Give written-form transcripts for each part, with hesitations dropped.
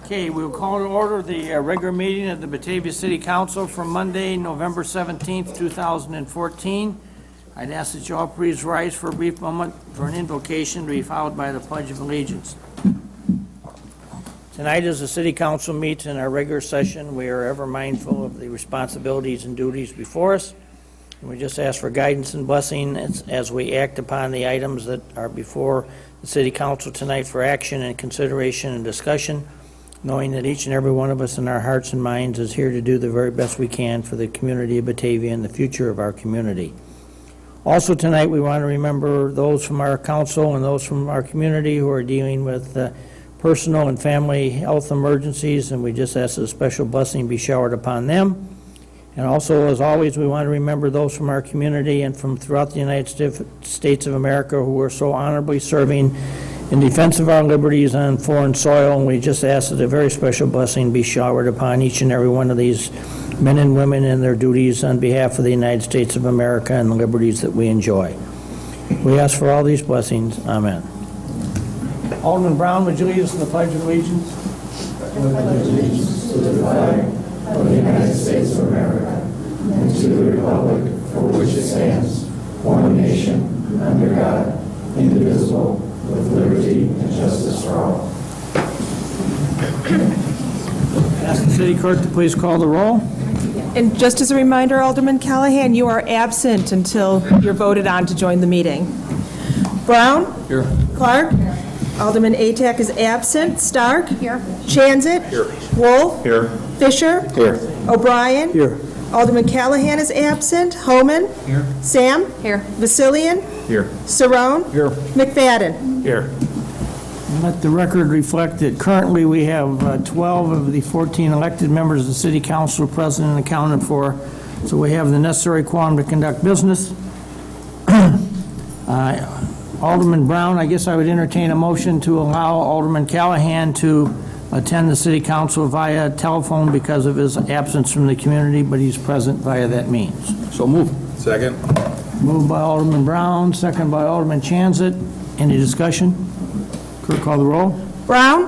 Okay, we'll call to order the regular meeting of the Batavia City Council for Monday, November 17th, 2014. I'd ask that you all please rise for a brief moment for an invocation to be followed by the Pledge of Allegiance. Tonight, as the City Council meets in our regular session, we are ever mindful of the responsibilities and duties before us. And we just ask for guidance and blessing as we act upon the items that are before the City Council tonight for action and consideration and discussion, knowing that each and every one of us in our hearts and minds is here to do the very best we can for the community of Batavia and the future of our community. Also tonight, we want to remember those from our council and those from our community who are dealing with personal and family health emergencies, and we just ask that a special blessing be showered upon them. And also, as always, we want to remember those from our community and from throughout the United States of America who are so honorably serving in defense of our liberties on foreign soil, and we just ask that a very special blessing be showered upon each and every one of these men and women in their duties on behalf of the United States of America and the liberties that we enjoy. We ask for all these blessings. Amen. Alderman Brown, would you lead us in the Pledge of Allegiance? I pledge allegiance to the flag of the United States of America and to the republic for which it stands, one nation, under God, indivisible, with liberty and justice for all. Ask the city clerk to please call the roll. And just as a reminder, Alderman Callahan, you are absent until you're voted on to join the meeting. Brown? Here. Clark? Here. Alderman Atack is absent. Stark? Here. Chanzit? Here. Wolf? Here. Fisher? Here. O'Brien? Here. Alderman Callahan is absent. Homan? Here. Sam? Here. Vasilian? Here. Cerrone? Here. McFadden? Here. Let the record reflect that currently we have 12 of the 14 elected members of the City Council present and accounted for, so we have the necessary quorum to conduct business. Alderman Brown, I guess I would entertain a motion to allow Alderman Callahan to attend the City Council via telephone because of his absence from the community, but he's present via that means. So move. Second. Moved by Alderman Brown, second by Alderman Chanzit. Any discussion? Clerk, call the roll. Brown?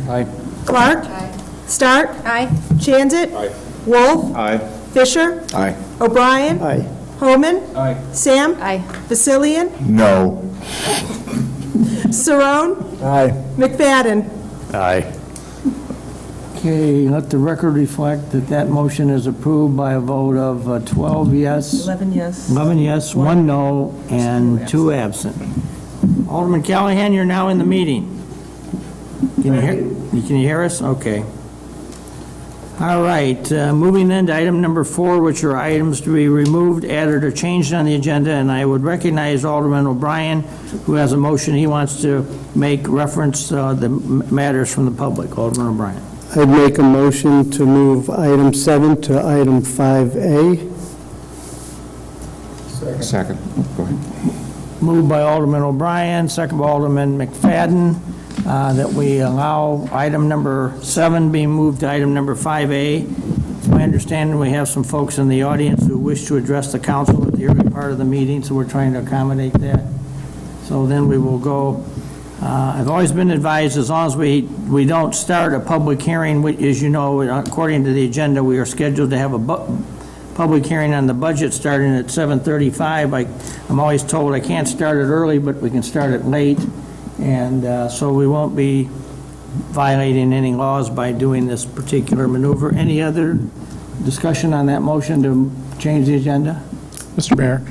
Aye. Clark? Aye. Stark? Aye. Chanzit? Aye. Wolf? Aye. Fisher? Aye. O'Brien? Aye. Homan? Aye. Sam? Aye. Vasilian? No. Cerrone? Aye. McFadden? Aye. Okay, let the record reflect that that motion is approved by a vote of 12 yes, 11 yes. 11 yes, 1 no, and 2 absent. Alderman Callahan, you're now in the meeting. Can you hear us? Okay. All right, moving then to item number 4, which are items to be removed, added, or changed on the agenda, and I would recognize Alderman O'Brien, who has a motion he wants to make reference the matters from the public. Alderman O'Brien. I'd make a motion to move item 7 to item 5A. Second. Go ahead. Moved by Alderman O'Brien, second by Alderman McFadden, that we allow item number 7 being moved to item number 5A. It's my understanding we have some folks in the audience who wish to address the council at the early part of the meeting, so we're trying to accommodate that. So then we will go. I've always been advised as long as we don't start a public hearing, as you know, according to the agenda, we are scheduled to have a public hearing on the budget starting at 7:35. I'm always told I can't start it early, but we can start it late, and so we won't be violating any laws by doing this particular maneuver. Any other discussion on that motion to change the agenda? Mr. Mayor,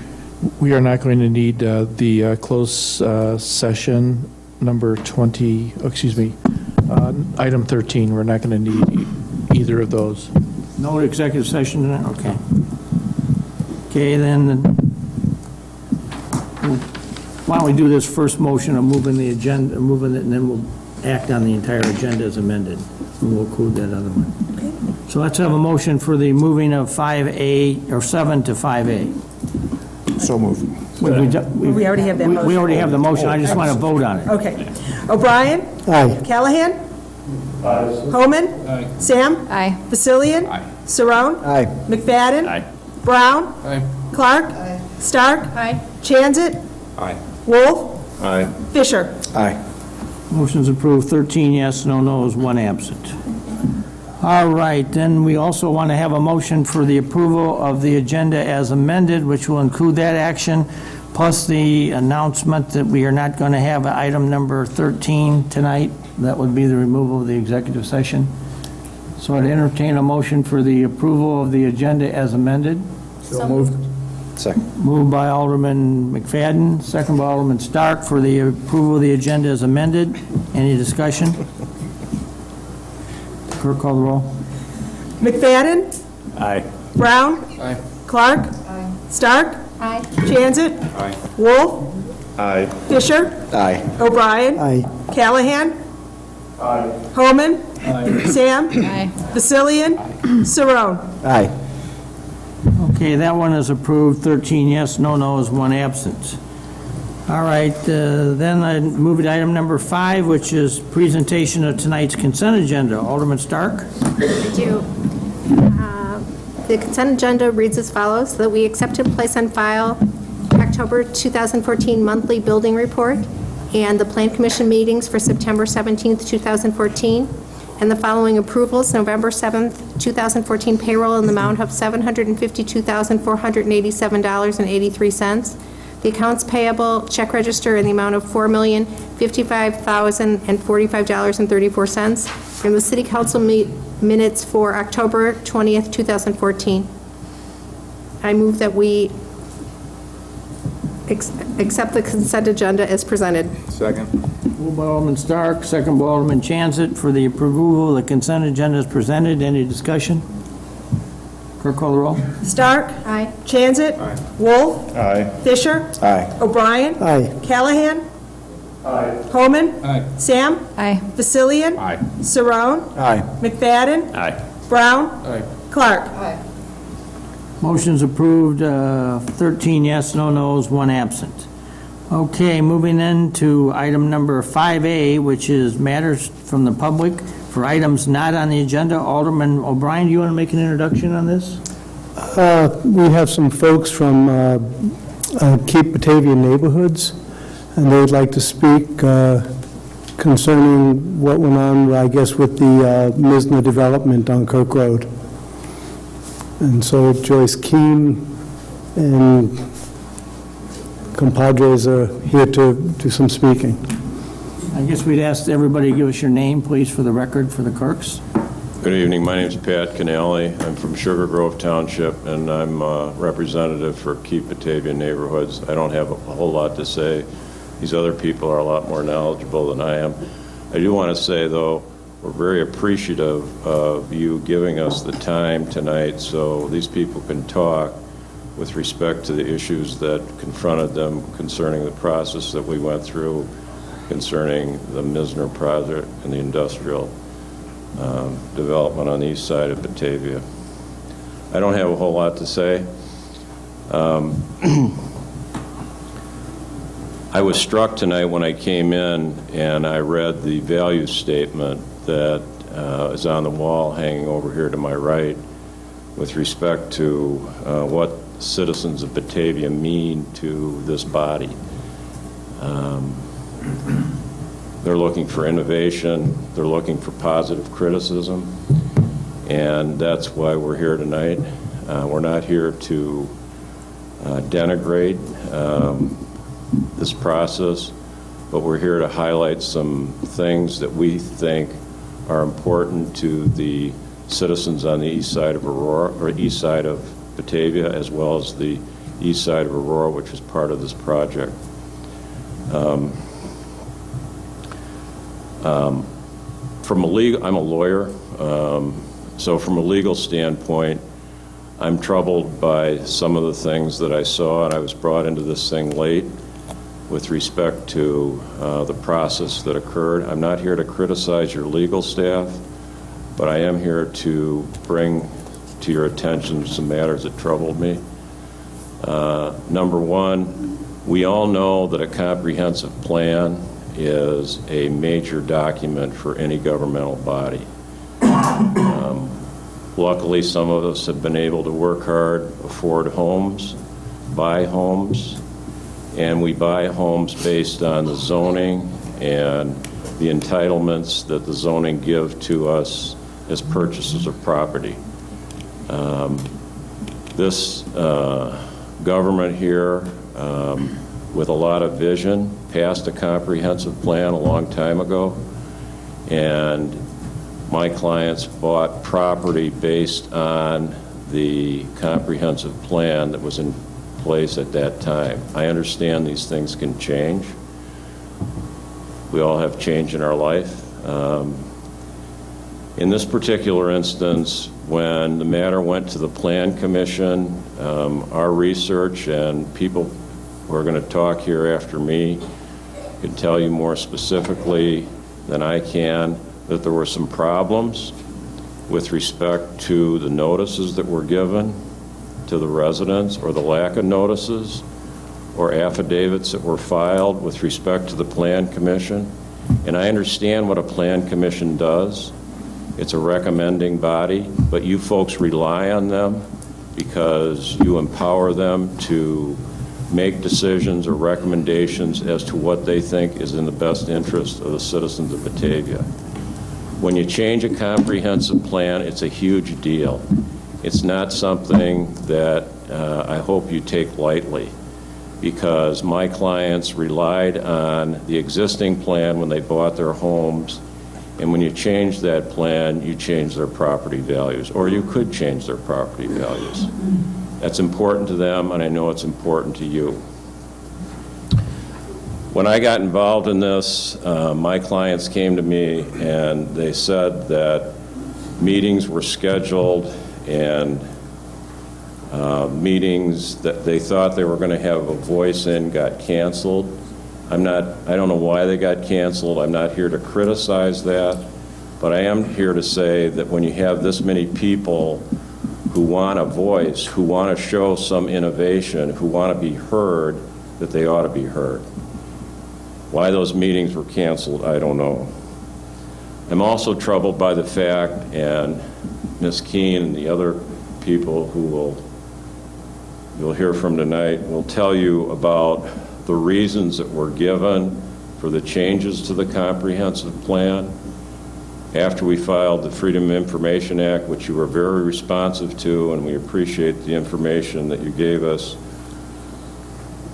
we are not going to need the closed session number 20, item 13. We're not going to need either of those. No executive session? Okay. Okay, then, why don't we do this first motion of moving the agenda, moving it, and then we'll act on the entire agenda as amended, and we'll include that other one. Okay. So let's have a motion for the moving of 5A, or 7 to 5A. So move. We already have that motion. We already have the motion, I just want to vote on it. Okay. O'Brien? Aye. Callahan? Homan? Sam? Aye. Vasilian? Cerrone? Aye. McFadden? Brown? Aye. Clark? Stark? Aye. Chanzit? Aye. Wolf? Aye. Fisher? Aye. Motion's approved, 13 yes, no no's, 1 absent. All right, then we also want to have a motion for the approval of the agenda as amended, which will include that action, plus the announcement that we are not going to have item number 13 tonight. That would be the removal of the executive session. So I'd entertain a motion for the approval of the agenda as amended. So moved. Second. Moved by Alderman McFadden, second by Alderman Stark for the approval of the agenda as amended. Any discussion? Clerk, call the roll. McFadden? Aye. Brown? Aye. Clark? Stark? Aye. Jansit? Aye. Wolf? Aye. Fisher? Aye. O'Brien? Aye. Callahan? Aye. Homan? Aye. Sam? Aye. Vasilian? Saron? Aye. Okay, that one is approved, 13 yes, no no's, 1 absent. All right, then I move to item number 5, which is presentation of tonight's consent agenda. Alderman Stark? I do. The consent agenda reads as follows, that we accept and place on file October 2014 monthly building report and the Plan Commission meetings for September 17th, 2014, and the following approvals: November 7th, 2014 payroll in the amount of $752,487.83. The accounts payable check register in the amount of $4,055,045.34, and the city council minutes for October 20th, 2014. I move that we accept the consent agenda as presented. Second. Moved by Alderman Stark, second by Alderman Chanzit for the approval of the consent agenda as presented. Any discussion? Clerk, call the roll. Stark? Aye. Jansit? Wolf? Aye. Fisher? Aye. O'Brien? Aye. Callahan? Aye. Homan? Aye. Sam? Aye. Vasilian? Aye. Saron? Aye. McFadden? Aye. Brown? Aye. Clark? Motion's approved, 13 yes, no no's, 1 absent. Okay, moving into item number 5A, which is matters from the public for items not on the agenda. Alderman O'Brien, do you want to make an introduction on this? We have some folks from Keep Batavia Neighborhoods, and they would like to speak concerning what went on, I guess, with the Misner development on Kirk Road. And so Joyce Keene and compadres are here to do some speaking. I guess we'd ask everybody to give us your name, please, for the record, for the clerks. Good evening. My name is Pat Canale. I'm from Sugar Grove Township, and I'm representative for Keep Batavia Neighborhoods. I don't have a whole lot to say. These other people are a lot more knowledgeable than I am. I do want to say, though, we're very appreciative of you giving us the time tonight so these people can talk with respect to the issues that confronted them concerning the process that we went through concerning the Misner project and the industrial development on the east side of Batavia. I don't have a whole lot to say. I was struck tonight when I came in and I read the value statement that is on the wall hanging over here to my right with respect to what citizens of Batavia mean to this body. They're looking for innovation, they're looking for positive criticism, and that's why we're here tonight. We're not here to denigrate this process, but we're here to highlight some things that we think are important to the citizens on the east side of Aurora, or east side of Batavia, as well as the east side of Aurora, which is part of this project. I'm a lawyer, so from a legal standpoint, I'm troubled by some of the things that I saw, and I was brought into this thing late with respect to the process that occurred. I'm not here to criticize your legal staff, but I am here to bring to your attention some matters that troubled me. Number one, we all know that a comprehensive plan is a major document for any governmental body. Luckily, some of us have been able to work hard, afford homes, buy homes, and we buy homes based on the zoning and the entitlements that the zoning give to us as purchasers of property. This government here, with a lot of vision, passed a comprehensive plan a long time ago, and my clients bought property based on the comprehensive plan that was in place at that time. I understand these things can change. We all have change in our life. In this particular instance, when the matter went to the Plan Commission, our research, and people who are going to talk here after me can tell you more specifically than I can that there were some problems with respect to the notices that were given to the residents, or the lack of notices, or affidavits that were filed with respect to the Plan Commission. And I understand what a Plan Commission does. It's a recommending body, but you folks rely on them because you empower them to make decisions or recommendations as to what they think is in the best interest of the citizens of Batavia. When you change a comprehensive plan, it's a huge deal. It's not something that I hope you take lightly, because my clients relied on the existing plan when they bought their homes, and when you change that plan, you change their property values, or you could change their property values. That's important to them, and I know it's important to you. When I got involved in this, my clients came to me and they said that meetings were scheduled, and meetings that they thought they were going to have a voice in got canceled. I don't know why they got canceled. I'm not here to criticize that, but I am here to say that when you have this many people who want a voice, who want to show some innovation, who want to be heard, that they ought to be heard. Why those meetings were canceled, I don't know. I'm also troubled by the fact, and Ms. Keene and the other people who you'll hear from tonight will tell you about the reasons that were given for the changes to the comprehensive plan after we filed the Freedom of Information Act, which you were very responsive to, and we appreciate the information that you gave us.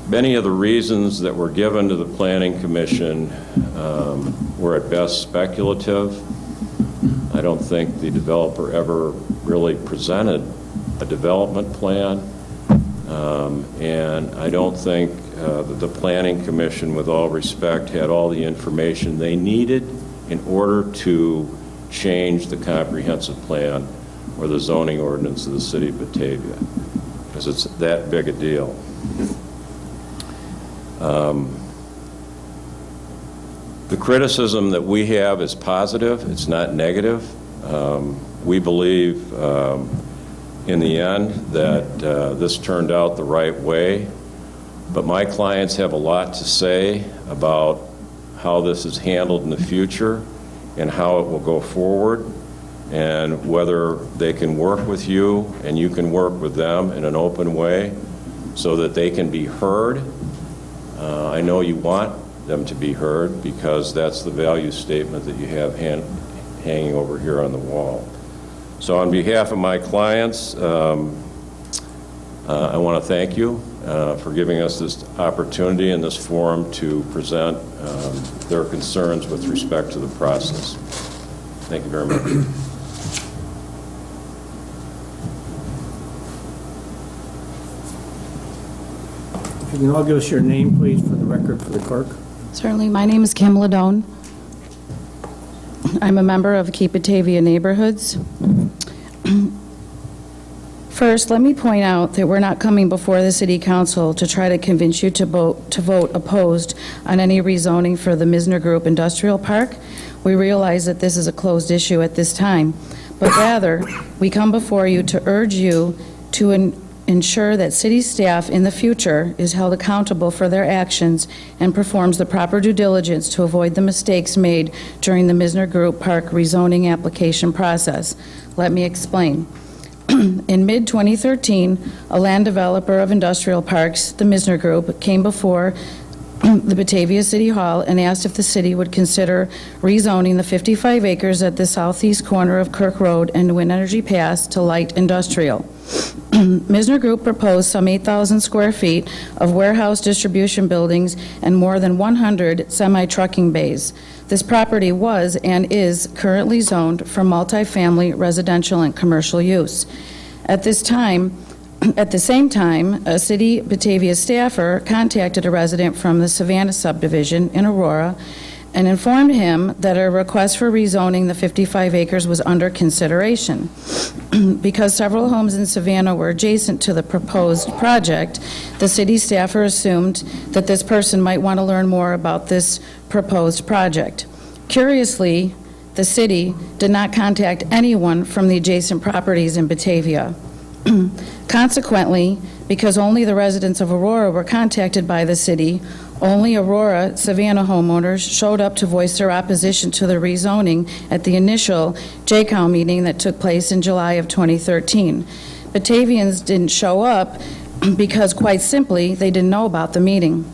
Many of the reasons that were given to the Planning Commission were at best speculative. I don't think the developer ever really presented a development plan, and I don't think that the Planning Commission, with all respect, had all the information they needed in order to change the comprehensive plan or the zoning ordinance of the city of Batavia, because it's that big a deal. The criticism that we have is positive, it's not negative. We believe in the end that this turned out the right way, but my clients have a lot to say about how this is handled in the future and how it will go forward, and whether they can work with you and you can work with them in an open way so that they can be heard. I know you want them to be heard, because that's the value statement that you have hanging over here on the wall. So on behalf of my clients, I want to thank you for giving us this opportunity and this forum to present their concerns with respect to the process. Thank you very much. If you can all give us your name, please, for the record, for the clerk. Certainly. My name is Kim Ladone. I'm a member of Keep Batavia Neighborhoods. First, let me point out that we're not coming before the City Council to try to convince you to vote opposed on any rezoning for the Misner Group Industrial Park. We realize that this is a closed issue at this time, but rather, we come before you to urge you to ensure that city staff in the future is held accountable for their actions and performs the proper due diligence to avoid the mistakes made during the Misner Group Park rezoning application process. Let me explain. In mid-2013, a land developer of industrial parks, the Misner Group, came before the Batavia City Hall and asked if the city would consider rezoning the 55 acres at the southeast corner of Kirk Road and Wind Energy Pass to light industrial. Misner Group proposed some 8,000 square feet of warehouse distribution buildings and more than 100 semi-trucking bays. This property was and is currently zoned for multifamily, residential, and commercial use. At the same time, a City Batavia staffer contacted a resident from the Savannah subdivision in Aurora and informed him that a request for rezoning the 55 acres was under consideration. Because several homes in Savannah were adjacent to the proposed project, the city staffer assumed that this person might want to learn more about this proposed project. Curiously, the city did not contact anyone from the adjacent properties in Batavia. Consequently, because only the residents of Aurora were contacted by the city, only Aurora Savannah homeowners showed up to voice their opposition to the rezoning at the initial JCOW meeting that took place in July of 2013. Batavians didn't show up because, quite simply, they didn't know about the meeting.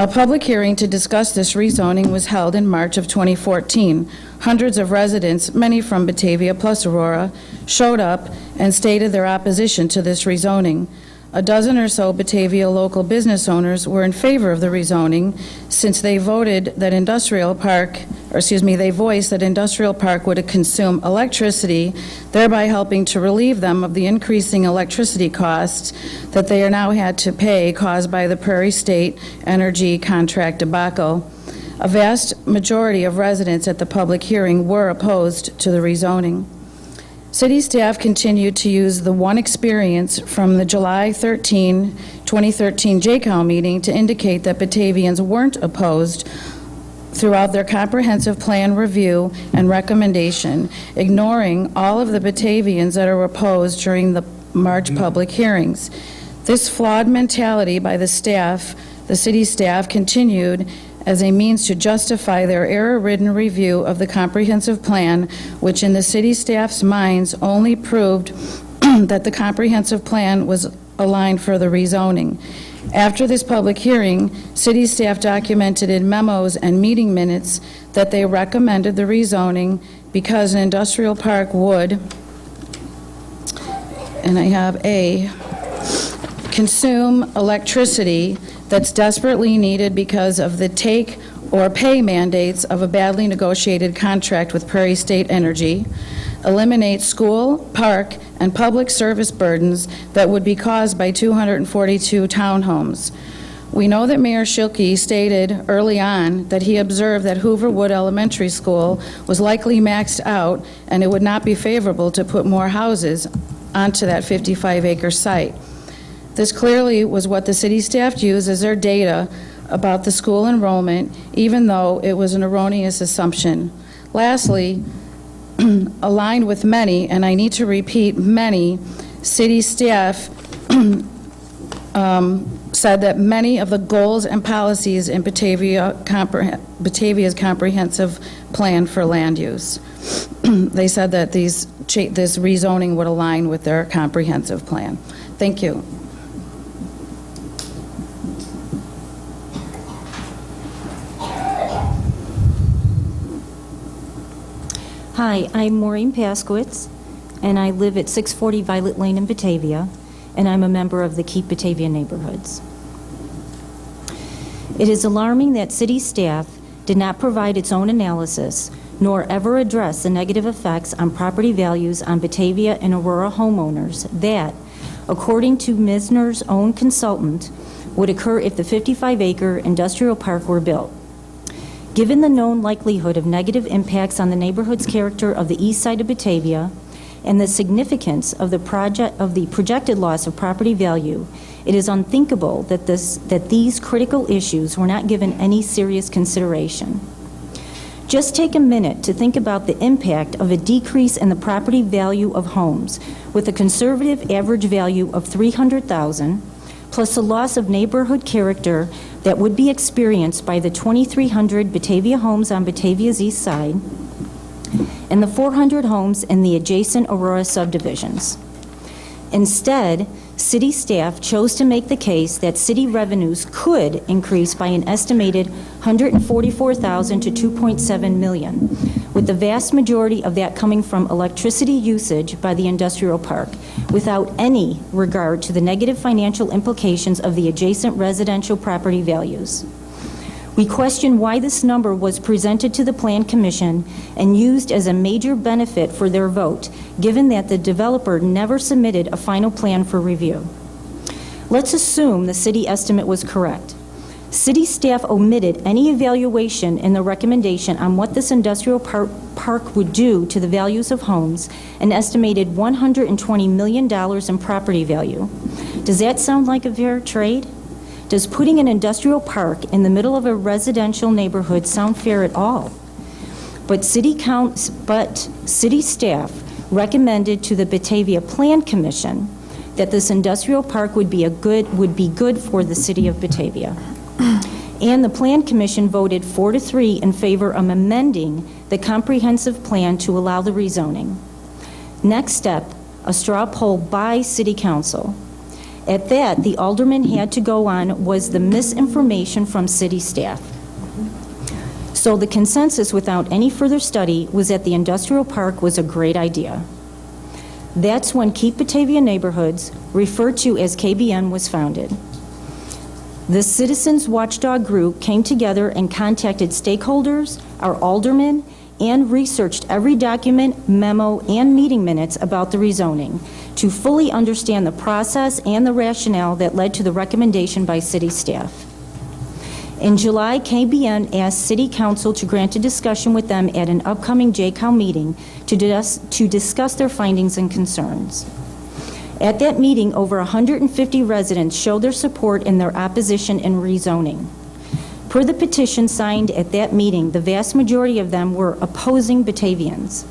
A public hearing to discuss this rezoning was held in March of 2014. Hundreds of residents, many from Batavia plus Aurora, showed up and stated their opposition to this rezoning. A dozen or so Batavia local business owners were in favor of the rezoning since they voiced that industrial park would consume electricity, thereby helping to relieve them of the increasing electricity costs that they are now had to pay caused by the Prairie State Energy contract debacle. A vast majority of residents at the public hearing were opposed to the rezoning. City staff continued to use the one experience from the July 2013 JCOW meeting to indicate that Batavians weren't opposed throughout their comprehensive plan review and recommendation, ignoring all of the Batavians that are opposed during the March public hearings. This flawed mentality by the city staff continued as a means to justify their error-ridden review of the comprehensive plan, which in the city staff's minds only proved that the comprehensive plan was aligned for the rezoning. After this public hearing, city staff documented in memos and meeting minutes that they recommended the rezoning because an industrial park would, and I have consume electricity that's desperately needed because of the take or pay mandates of a badly negotiated contract with Prairie State Energy, eliminate school, park, and public service burdens that would be caused by 242 townhomes. We know that Mayor Schilke stated early on that he observed that Hooverwood Elementary School was likely maxed out and it would not be favorable to put more houses onto that 55-acre site. This clearly was what the city staff used as their data about the school enrollment, even though it was an erroneous assumption. Lastly, aligned with many, and I need to repeat, many city staff said that many of the goals and policies in Batavia's comprehensive plan for land use. They said that this rezoning would align with their comprehensive plan. Thank you. Hi, I'm Maureen Paskowitz, and I live at 640 Violet Lane in Batavia, and I'm a member of the Keep Batavia Neighborhoods. It is alarming that city staff did not provide its own analysis, nor ever address the negative effects on property values on Batavia and Aurora homeowners that, according to Misner's own consultant, would occur if the 55-acre industrial park were built. Given the known likelihood of negative impacts on the neighborhood's character of the east side of Batavia and the significance of the projected loss of property value, it is unthinkable that these critical issues were not given any serious consideration. Just take a minute to think about the impact of a decrease in the property value of homes with a conservative average value of $300,000 plus the loss of neighborhood character that would be experienced by the 2,300 Batavia homes on Batavia's east side and the 400 homes in the adjacent Aurora subdivisions. Instead, city staff chose to make the case that city revenues could increase by an estimated $144,000 to $2.7 million, with the vast majority of that coming from electricity usage by the industrial park, without any regard to the negative financial implications of the adjacent residential property values. We question why this number was presented to the Plan Commission and used as a major benefit for their vote, given that the developer never submitted a final plan for review. Let's assume the city estimate was correct. City staff omitted any evaluation in the recommendation on what this industrial park would do to the values of homes, an estimated $120 million in property value. Does that sound like a fair trade? Does putting an industrial park in the middle of a residential neighborhood sound fair at all? But city staff recommended to the Batavia Plan Commission that this industrial park would be good for the city of Batavia. And the Plan Commission voted 4-3 in favor of amending the comprehensive plan to allow the rezoning. Next step, a straw poll by City Council. At that, the alderman had to go on was the misinformation from city staff. So the consensus, without any further study, was that the industrial park was a great idea. That's when Keep Batavia Neighborhoods, referred to as KBN, was founded. The Citizens Watchdog Group came together and contacted stakeholders, our aldermen, and researched every document, memo, and meeting minutes about the rezoning to fully understand the process and the rationale that led to the recommendation by city staff. In July, KBN asked City Council to grant a discussion with them at an upcoming JCOW meeting to discuss their findings and concerns. At that meeting, over 150 residents showed their support in their opposition in rezoning. Per the petition signed at that meeting, the vast majority of them were opposing Batavians.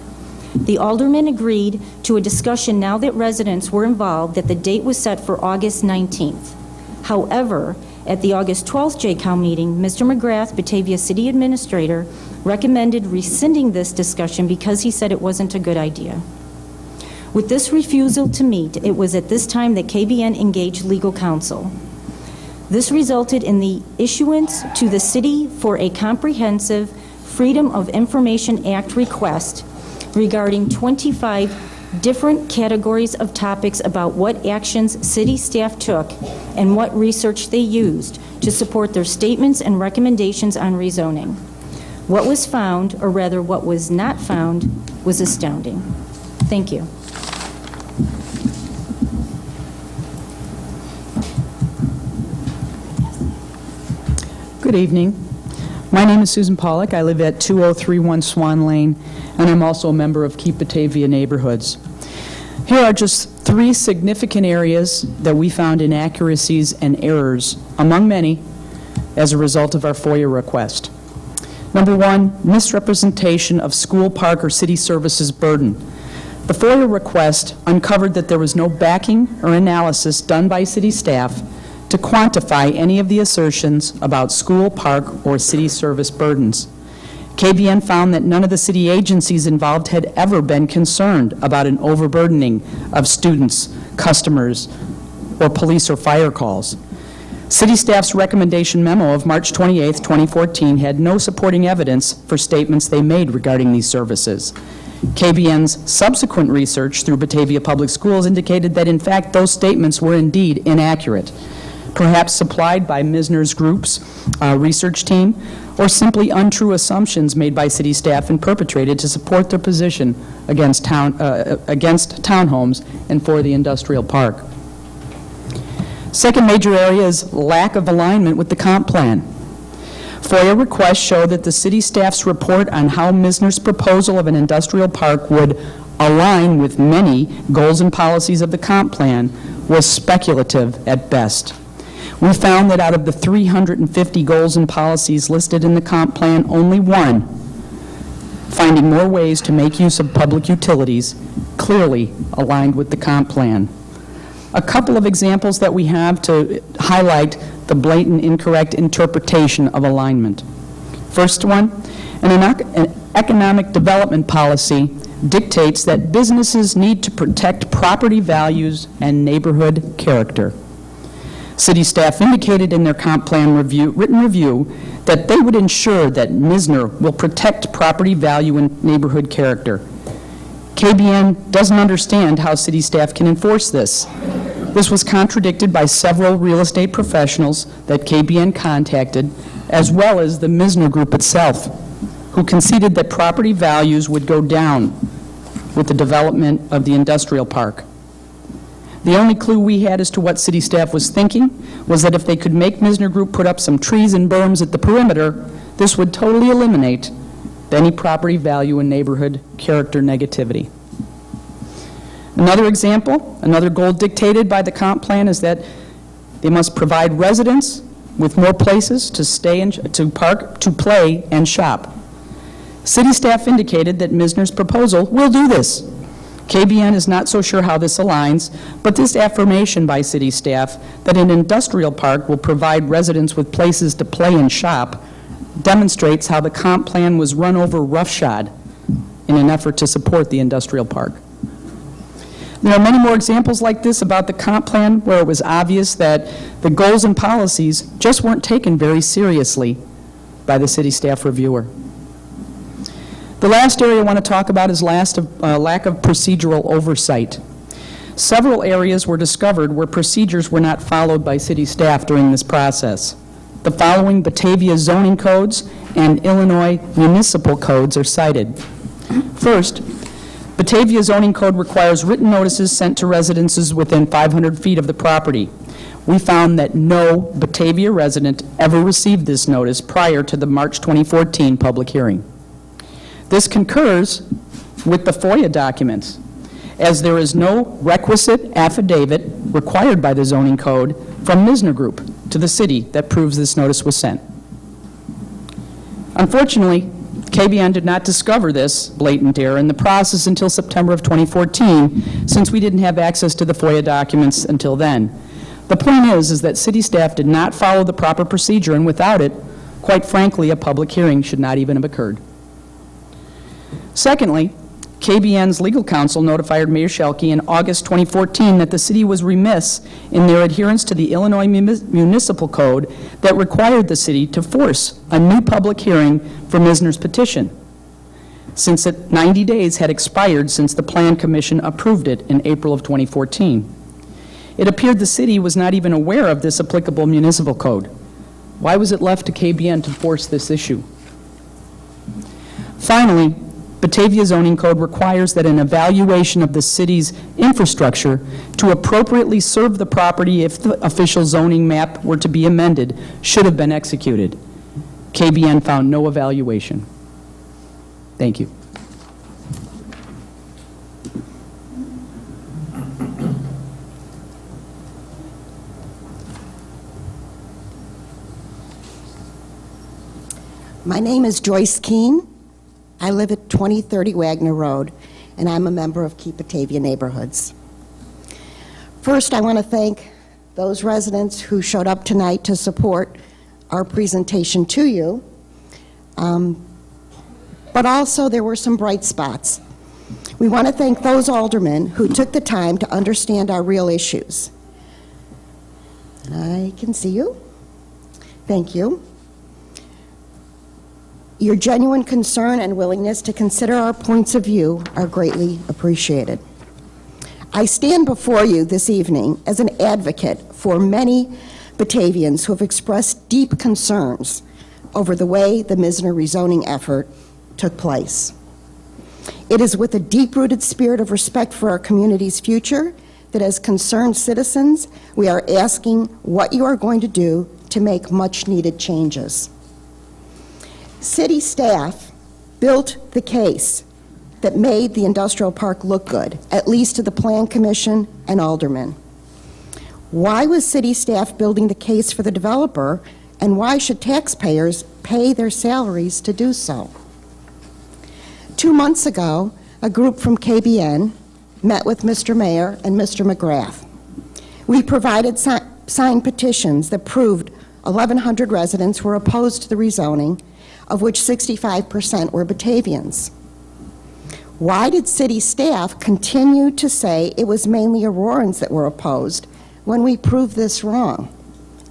The aldermen agreed to a discussion now that residents were involved that the date was set for August 19th. However, at the August 12th JCOW meeting, Mr. McGrath, Batavia City Administrator, recommended rescinding this discussion because he said it wasn't a good idea. With this refusal to meet, it was at this time that KBN engaged legal counsel. This resulted in the issuance to the city for a comprehensive Freedom of Information Act request regarding 25 different categories of topics about what actions city staff took and what research they used to support their statements and recommendations on rezoning. What was found, or rather what was not found, was astounding. Thank you. Good evening. My name is Susan Pollack. I live at 2031 Swan Lane, and I'm also a member of Keep Batavia Neighborhoods. Here are just 3 significant areas that we found inaccuracies and errors, among many, as a result of our FOIA request. Number 1, misrepresentation of school, park, or city services burden. The FOIA request uncovered that there was no backing or analysis done by city staff to quantify any of the assertions about school, park, or city service burdens. KBN found that none of the city agencies involved had ever been concerned about an overburdening of students, customers, or police or fire calls. City staff's recommendation memo of March 28, 2014 had no supporting evidence for statements they made regarding these services. KBN's subsequent research through Batavia Public Schools indicated that, in fact, those statements were indeed inaccurate, perhaps supplied by Misner's Group's research team, or simply untrue assumptions made by city staff and perpetrated to support their position against townhomes and for the industrial park. Second major area is lack of alignment with the comp plan. FOIA requests show that the city staff's report on how Misner's proposal of an industrial park would align with many goals and policies of the comp plan was speculative at best. We found that out of the 350 goals and policies listed in the comp plan, only one, finding more ways to make use of public utilities, clearly aligned with the comp plan. A couple of examples that we have to highlight the blatant incorrect interpretation of alignment. First one, an economic development policy dictates that businesses need to protect property values and neighborhood character. City staff indicated in their comp plan written review that they would ensure that Misner will protect property value and neighborhood character. KBN doesn't understand how city staff can enforce this. This was contradicted by several real estate professionals that KBN contacted, as well as the Misner Group itself, who conceded that property values would go down with the development of the industrial park. The only clue we had as to what city staff was thinking was that if they could make Misner Group put up some trees and berms at the perimeter, this would totally eliminate any property value and neighborhood character negativity. Another example, another goal dictated by the comp plan is that they must provide residents with more places to stay and to park, to play, and shop. City staff indicated that Misner's proposal will do this. KBN is not so sure how this aligns, but this affirmation by city staff that an industrial park will provide residents with places to play and shop demonstrates how the comp plan was run over roughshod in an effort to support the industrial park. There are many more examples like this about the comp plan where it was obvious that the goals and policies just weren't taken very seriously by the city staff reviewer. The last area I want to talk about is lack of procedural oversight. Several areas were discovered where procedures were not followed by city staff during this process. The following Batavia zoning codes and Illinois municipal codes are cited. First, Batavia zoning code requires written notices sent to residences within 500 feet of the property. We found that no Batavia resident ever received this notice prior to the March 2014 public hearing. This concurs with the FOIA documents, as there is no requisite affidavit required by the zoning code from Misner Group to the city that proves this notice was sent. Unfortunately, KBN did not discover this blatant error in the process until September of 2014, since we didn't have access to the FOIA documents until then. The point is that city staff did not follow the proper procedure, and without it, quite frankly, a public hearing should not even have occurred. Secondly, KBN's legal counsel notified Mayor Schelke in August 2014 that the city was remiss in their adherence to the Illinois Municipal Code that required the city to force a new public hearing for Misner's petition, since 90 days had expired since the Plan Commission approved it in April of 2014. It appeared the city was not even aware of this applicable municipal code. Why was it left to KBN to force this issue? Finally, Batavia zoning code requires that an evaluation of the city's infrastructure to appropriately serve the property if the official zoning map were to be amended should have been executed. KBN found no evaluation. Thank you. My name is Joyce Keene. I live at 2030 Wagner Road, and I'm a member of Keep Batavia Neighborhoods. First, I want to thank those residents who showed up tonight to support our presentation to you. But also, there were some bright spots. We want to thank those aldermen who took the time to understand our real issues. And I can see you. Thank you. Your genuine concern and willingness to consider our points of view are greatly appreciated. I stand before you this evening as an advocate for many Batavians who have expressed deep concerns over the way the Misner rezoning effort took place. It is with a deep-rooted spirit of respect for our community's future that as concerned citizens, we are asking what you are going to do to make much-needed changes. City staff built the case that made the industrial park look good, at least to the Plan Commission and aldermen. Why was city staff building the case for the developer, and why should taxpayers pay their salaries to do so? 2 months ago, a group from KBN met with Mr. Mayor and Mr. McGrath. We provided signed petitions that proved 1,100 residents were opposed to the rezoning, of which 65% were Batavians. Why did city staff continue to say it was mainly Aurorans that were opposed when we proved this wrong?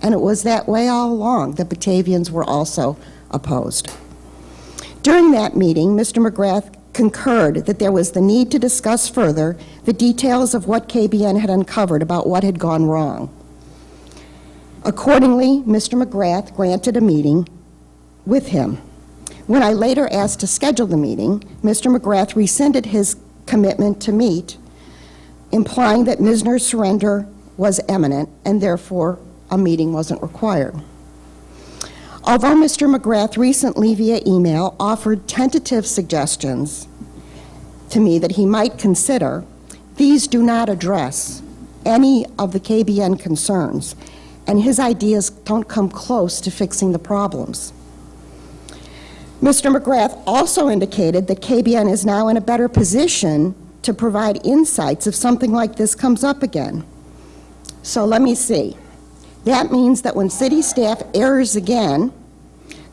And it was that way all along. The Batavians were also opposed. During that meeting, Mr. McGrath concurred that there was the need to discuss further the details of what KBN had uncovered about what had gone wrong. Accordingly, Mr. McGrath granted a meeting with him. When I later asked to schedule the meeting, Mr. McGrath rescinded his commitment to meet, implying that Misner's surrender was imminent and therefore a meeting wasn't required. Although Mr. McGrath recently via email offered tentative suggestions to me that he might consider, these do not address any of the KBN concerns, and his ideas don't come close to fixing the problems. Mr. McGrath also indicated that KBN is now in a better position to provide insights if something like this comes up again. So let me see. That means that when city staff errs again,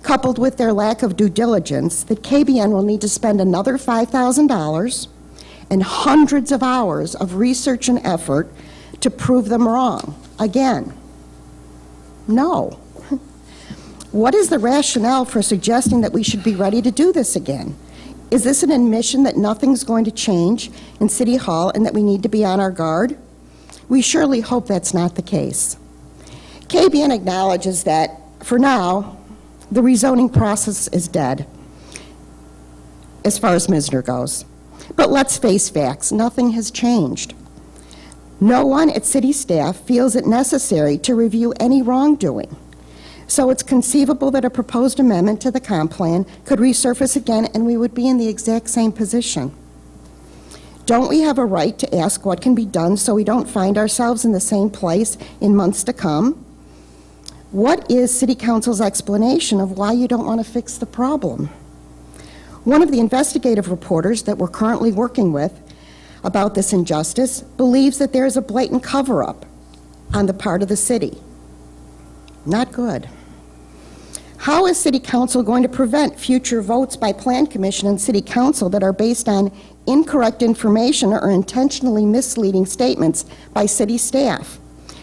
coupled with their lack of due diligence, that KBN will need to spend another $5,000 and hundreds of hours of research and effort to prove them wrong again. No. What is the rationale for suggesting that we should be ready to do this again? Is this an admission that nothing's going to change in City Hall and that we need to be on our guard? We surely hope that's not the case. KBN acknowledges that, for now, the rezoning process is dead, as far as Misner goes. But let's face facts, nothing has changed. No one at city staff feels it necessary to review any wrongdoing. So it's conceivable that a proposed amendment to the comp plan could resurface again and we would be in the exact same position. Don't we have a right to ask what can be done so we don't find ourselves in the same place in months to come? What is City Council's explanation of why you don't want to fix the problem? One of the investigative reporters that we're currently working with about this injustice believes that there is a blatant cover-up on the part of the city. Not good. How is City Council going to prevent future votes by Plan Commission and City Council that are based on incorrect information or intentionally misleading statements by city staff?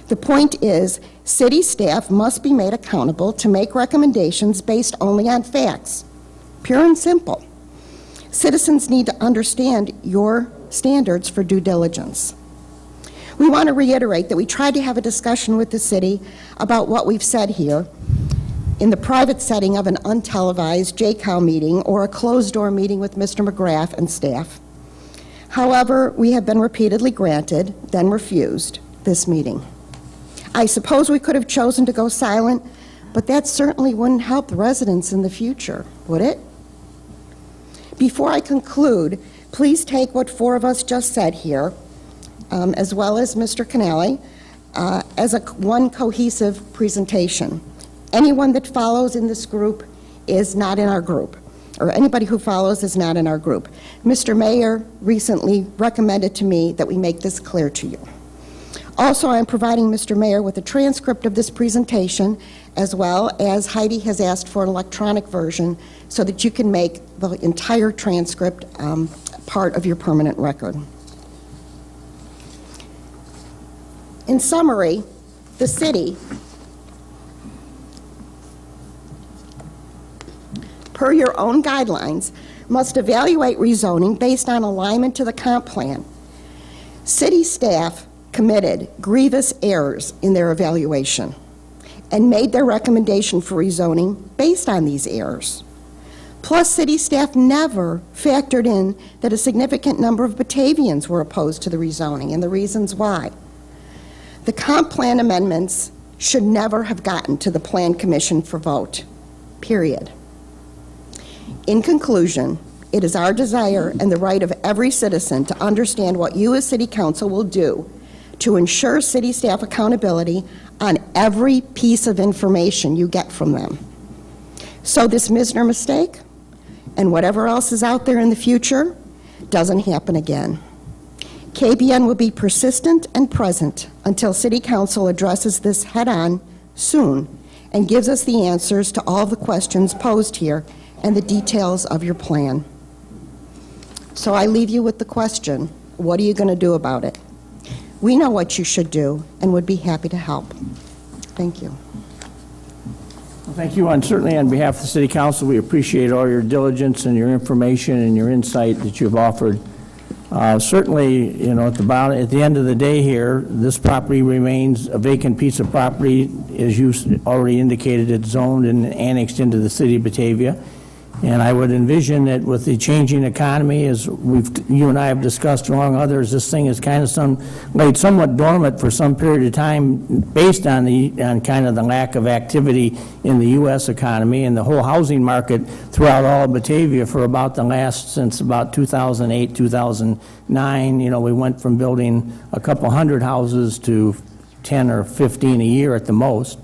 The point is, city staff must be made accountable to make recommendations based only on facts. Pure and simple. Citizens need to understand your standards for due diligence. We want to reiterate that we tried to have a discussion with the city about what we've said here in the private setting of an untelevised JCOW meeting or a closed-door meeting with Mr. McGrath and staff. However, we have been repeatedly granted, then refused, this meeting. I suppose we could have chosen to go silent, but that certainly wouldn't help the residents in the future, would it? Before I conclude, please take what four of us just said here, as well as Mr. Canale, as one cohesive presentation. Anyone that follows in this group is not in our group, or anybody who follows is not in our group. Mr. Mayor recently recommended to me that we make this clear to you. Also, I am providing Mr. Mayor with a transcript of this presentation, as well as Heidi has asked for an electronic version so that you can make the entire transcript part of your permanent record. In summary, the city, per your own guidelines, must evaluate rezoning based on alignment to the comp plan. City staff committed grievous errors in their evaluation and made their recommendation for rezoning based on these errors. Plus, city staff never factored in that a significant number of Batavians were opposed to the rezoning and the reasons why. The comp plan amendments should never have gotten to the Plan Commission for vote, period. In conclusion, it is our desire and the right of every citizen to understand what you as City Council will do to ensure city staff accountability on every piece of information you get from them. So this Misner mistake, and whatever else is out there in the future, doesn't happen again. KBN will be persistent and present until City Council addresses this head-on soon and gives us the answers to all the questions posed here and the details of your plan. So I leave you with the question, what are you going to do about it? We know what you should do and would be happy to help. Thank you. Well, thank you, and certainly on behalf of the City Council, we appreciate all your diligence and your information and your insight that you've offered. Certainly, you know, at the end of the day here, this property remains a vacant piece of property. As you already indicated, it's zoned and annexed into the city of Batavia. And I would envision that with the changing economy, as you and I have discussed along others, this thing is kind of laid somewhat dormant for some period of time based on kind of the lack of activity in the U.S. economy and the whole housing market throughout all of Batavia for since about 2008, 2009. You know, we went from building a couple hundred houses to 10 or 15 a year at the most.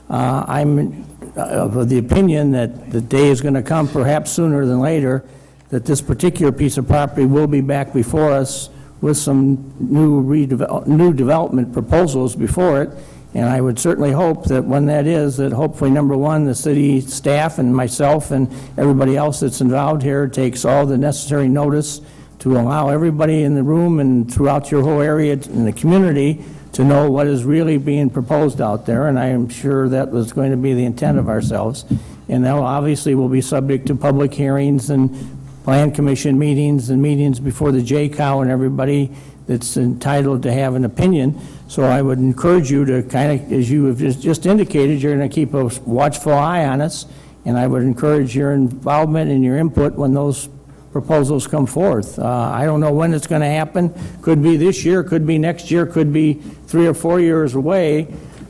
I'm of the opinion that the day is going to come, perhaps sooner than later, that this particular piece of property will be back before us with some new development proposals before it. And I would certainly hope that when that is, that hopefully, number one, the city staff and myself and everybody else that's involved here takes all the necessary notice to allow everybody in the room and throughout your whole area in the community to know what is really being proposed out there, and I am sure that was going to be the intent of ourselves. And that obviously will be subject to public hearings and plan commission meetings and meetings before the JCOW and everybody that's entitled to have an opinion. So I would encourage you to kind of, as you have just indicated, you're going to keep a watchful eye on us, and I would encourage your involvement and your input when those proposals come forth. I don't know when it's going to happen. Could be this year, could be next year, could be 3 or 4 years away,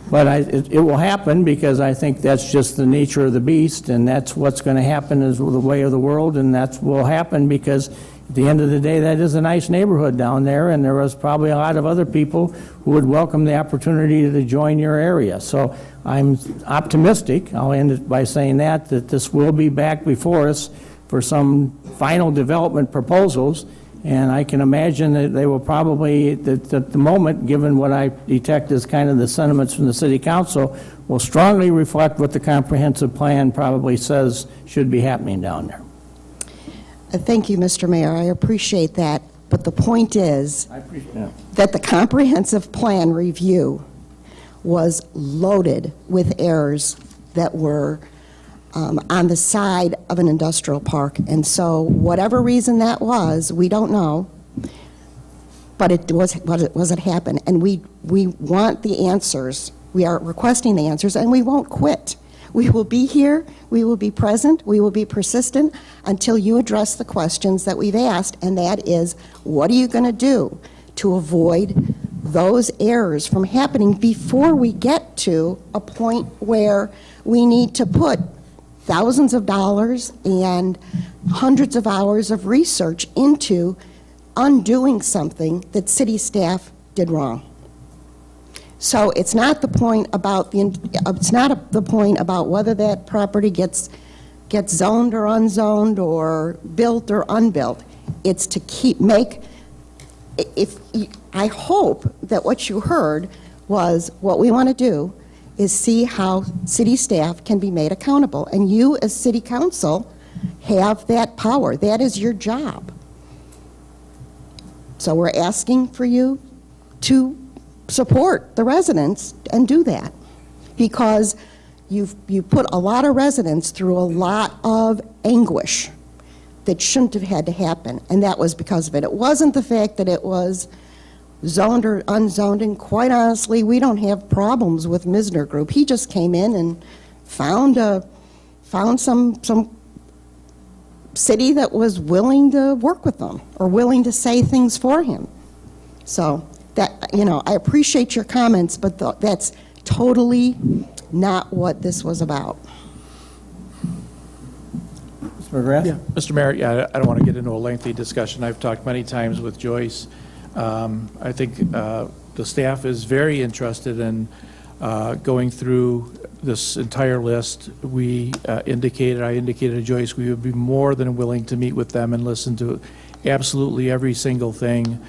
but it will happen because I think that's just the nature of the beast, and that's what's going to happen is the way of the world, and that will happen because at the end of the day, that is a nice neighborhood down there, and there was probably a lot of other people who would welcome the opportunity to join your area. So I'm optimistic, I'll end it by saying that this will be back before us for some final development proposals, and I can imagine that they will probably, at the moment, given what I detect as kind of the sentiments from the City Council, will strongly reflect what the comprehensive plan probably says should be happening down there. Thank you, Mr. Mayor. I appreciate that. But the point is that the comprehensive plan review was loaded with errors that were on the side of an industrial park. And so whatever reason that was, we don't know, but it happened. And we want the answers. We are requesting the answers, and we won't quit. We will be here, we will be present, we will be persistent until you address the questions that we've asked, and that is, what are you going to do to avoid those errors from happening before we get to a point where we need to put thousands of dollars and hundreds of hours of research into undoing something that city staff did wrong. So it's not the point about the point about whether that property gets zoned or unzoned or built or unbuilt. It's to I hope that what you heard was what we want to do is see how city staff can be made accountable. And you, as city council, have that power. That is your job. So we're asking for you to support the residents and do that. Because you put a lot of residents through a lot of anguish that shouldn't have had to happen. And that was because of it. It wasn't the fact that it was zoned or unzoned, and quite honestly, we don't have problems with Misner Group. He just came in and found some city that was willing to work with them or willing to say things for him. So that, I appreciate your comments, but that's totally not what this was about. Mr. McGrath? Yeah, Mr. Mayor, I don't want to get into a lengthy discussion. I've talked many times with Joyce. I think the staff is very interested in going through this entire list. I indicated to Joyce we would be more than willing to meet with them and listen to absolutely every single thing.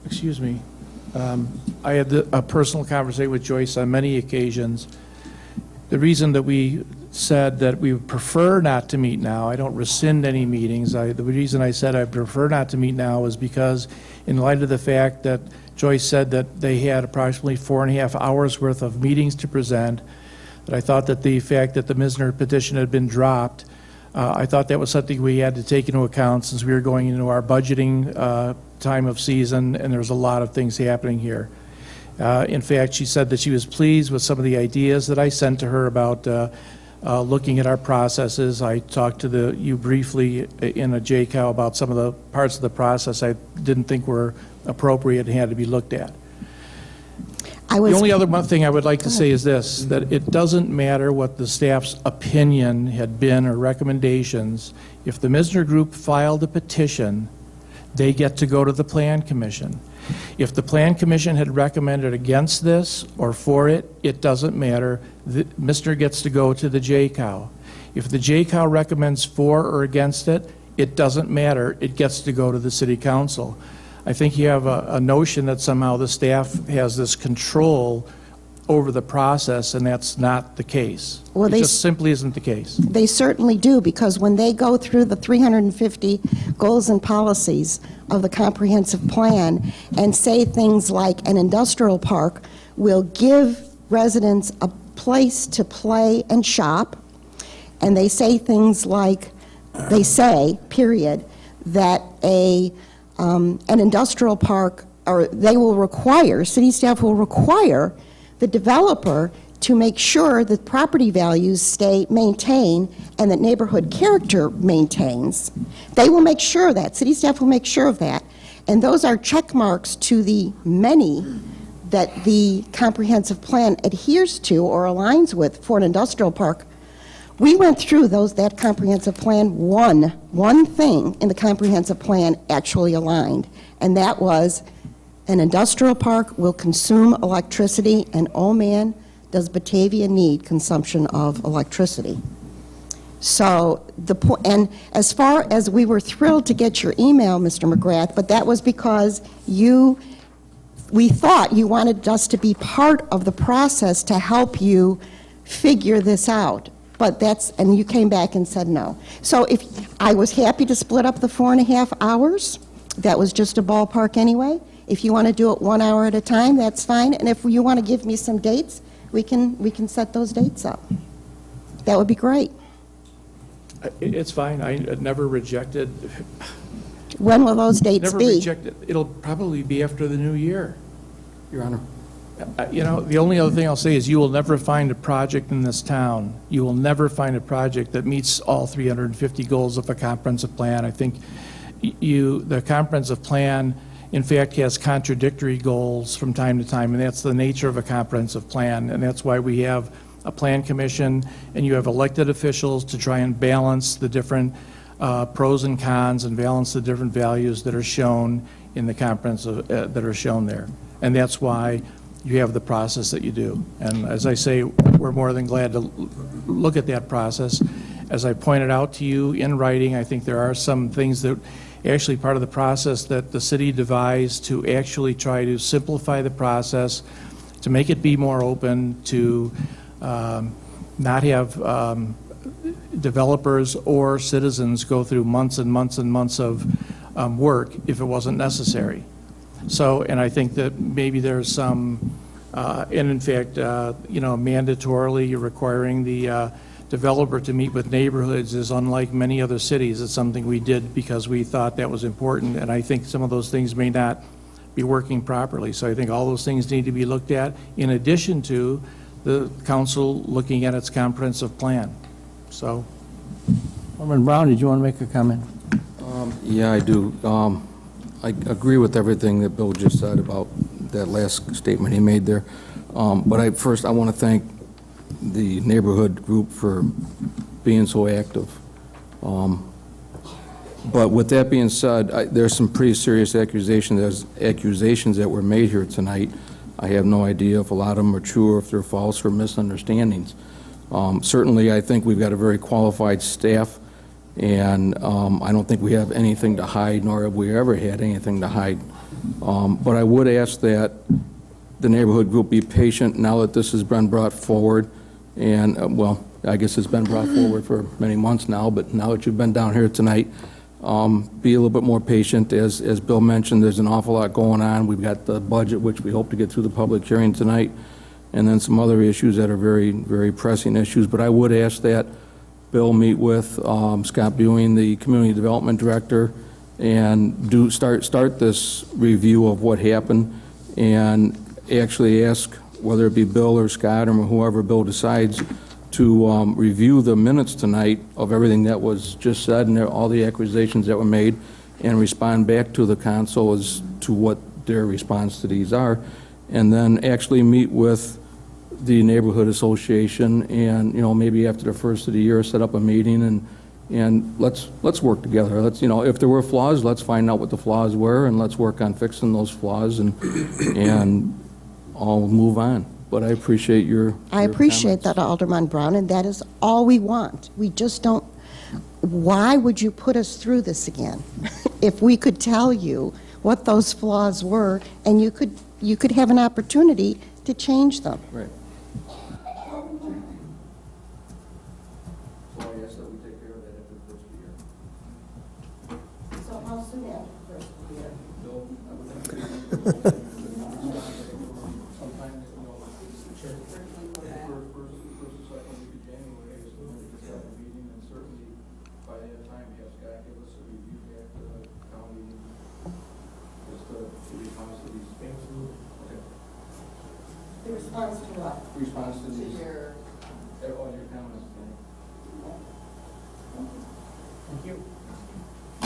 Excuse me. I had a personal conversation with Joyce on many occasions. The reason that we said that we would prefer not to meet now. I don't rescind any meetings. The reason I said I prefer not to meet now is because in light of the fact that Joyce said that they had approximately 4.5 hours worth of meetings to present, that I thought that the fact that the Misner petition had been dropped, I thought that was something we had to take into account since we were going into our budgeting time of season, and there's a lot of things happening here. In fact, she said that she was pleased with some of the ideas that I sent to her about looking at our processes. I talked to you briefly in a JCOW about some of the parts of the process I didn't think were appropriate and had to be looked at. The only other one thing I would like to say is this, that it doesn't matter what the staff's opinion had been or recommendations. If the Misner Group filed a petition, they get to go to the Plan Commission. If the Plan Commission had recommended against this or for it, it doesn't matter. Misner gets to go to the JCOW. If the JCOW recommends for or against it, it doesn't matter. It gets to go to the City Council. I think you have a notion that somehow the staff has this control over the process, and that's not the case. Well, it just simply isn't the case. They certainly do, because when they go through the 350 goals and policies of the comprehensive plan and say things like an industrial park will give residents a place to play and shop, and they say things like, they say, period, that an industrial park, or they will require, city staff will require the developer to make sure that property values stay maintained and that neighborhood character maintains. They will make sure of that. City staff will make sure of that. And those are check marks to the many that the comprehensive plan adheres to or aligns with for an industrial park. We went through that comprehensive plan. One thing in the comprehensive plan actually aligned, and that was an industrial park will consume electricity, and oh man, does Batavia need consumption of electricity. So and as far as we were thrilled to get your email, Mr. McGrath, but that was because we thought you wanted us to be part of the process to help you figure this out. But and you came back and said no. So if I was happy to split up the 4.5 hours, that was just a ballpark anyway. If you want to do it 1 hour at a time, that's fine. And if you want to give me some dates, we can set those dates up. That would be great. It's fine. I never rejected. When will those dates Never be? rejected. It'll probably be after the new year. Your Honor. You know, the only other thing I'll say is you will never find a project in this town, you will never find a project that meets all 350 goals of a comprehensive plan. I think the comprehensive plan, in fact, has contradictory goals from time to time, and that's the nature of a comprehensive plan, and that's why we have a plan commission, and you have elected officials to try and balance the different pros and cons and balance the different values that are shown in the comprehensive, that are shown there. And that's why you have the process that you do. And as I say, we're more than glad to look at that process. As I pointed out to you in writing, I think there are some things that actually part of the process that the city devised to actually try to simplify the process, to make it be more open, to not have developers or citizens go through months and months and months of work if it wasn't necessary. So, and I think that maybe there's some, and in fact, you know, mandatorily requiring the developer to meet with neighborhoods is unlike many other cities. It's something we did because we thought that was important, and I think some of those things may not be working properly. So I think all those things need to be looked at in addition to the council looking at its comprehensive plan. So. Alderman Brown, did you want to make a comment? Yeah, I do. I agree with everything that Bill just said about that last statement he made there. But first, I want to thank the neighborhood group for being so active. But with that being said, there's some pretty serious accusations that were made here tonight. I have no idea if a lot of them are true or if they're false or misunderstandings. Certainly, I think we've got a very qualified staff, and I don't think we have anything to hide, nor have we ever had anything to hide. But I would ask that the neighborhood group be patient now that this has been brought forward. And, well, I guess it's been brought forward for many months now, but now that you've been down here tonight, be a little bit more patient. As Bill mentioned, there's an awful lot going on. We've got the budget, which we hope to get through the public hearing tonight, and then some other issues that are very, very pressing issues. But I would ask that Bill meet with Scott Buing, the Community Development Director, and start this review of what happened, and actually ask whether it be Bill or Scott or whoever Bill decides to review the minutes tonight of everything that was just said and all the accusations that were made, and respond back to the council as to what their response to these are, and then actually meet with the neighborhood association, and maybe after the first of the year set up a meeting and let's work together. Let's if there were flaws, let's find out what the flaws were, and let's work on fixing those flaws, and I'll move on. But I appreciate your appreciate comments. that, Alderman Brown, and that is all we want. We just don't, why would you put us through this again? If we could tell you what those flaws were, and you could have an opportunity to change them. Right. So I guess that we take care of that after the first of the year. So how soon after the first of the year? Sometime, first or second week of January, so we just have a meeting, and certainly by that time, have Scott give us a review back to the county, just the response to these things. Okay. The response to what? Response to these. your... All your comments. Thank you. I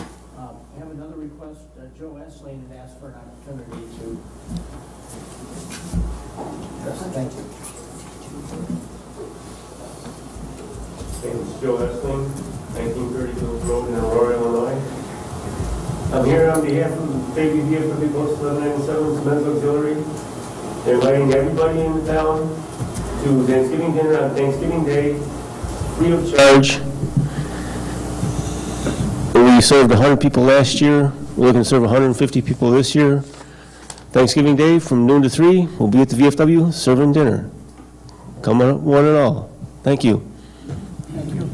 have another request. Joe Essling had asked for an opportunity to. Yes, thank you. My name is Joe Essling, 1930 Hills Road in Aurora, Illinois. I'm here on behalf of the Batavia VFW Post 1197 Men's Auxiliary. They're inviting everybody in the town to Thanksgiving dinner on Thanksgiving Day, free of charge. We served 100 people last year. We're looking to serve 150 people this year. Thanksgiving Day from noon to 3, we'll be at the VFW serving dinner. Come on, one and all. Thank you. Thank you.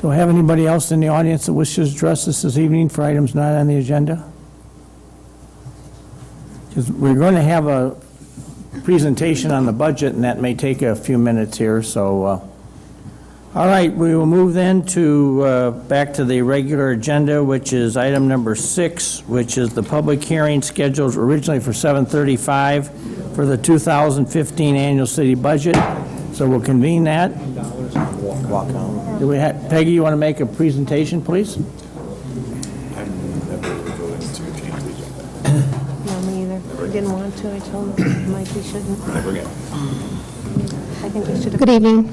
Do I have anybody else in the audience that wishes to address us this evening for items not on the agenda? Because we're going to have a presentation on the budget, and that may take a few minutes here, so... all right, we will move then to back to the regular agenda, which is item number 6, which is the public hearing scheduled originally for 7:35 for the 2015 annual city budget. So we'll convene that. Walk out. Do we have, Peggy, you want to make a presentation, please? I'm never going to go into change the agenda. No, me either. I didn't want to. I told Mike we shouldn't. Never again. I think we should have. Good evening.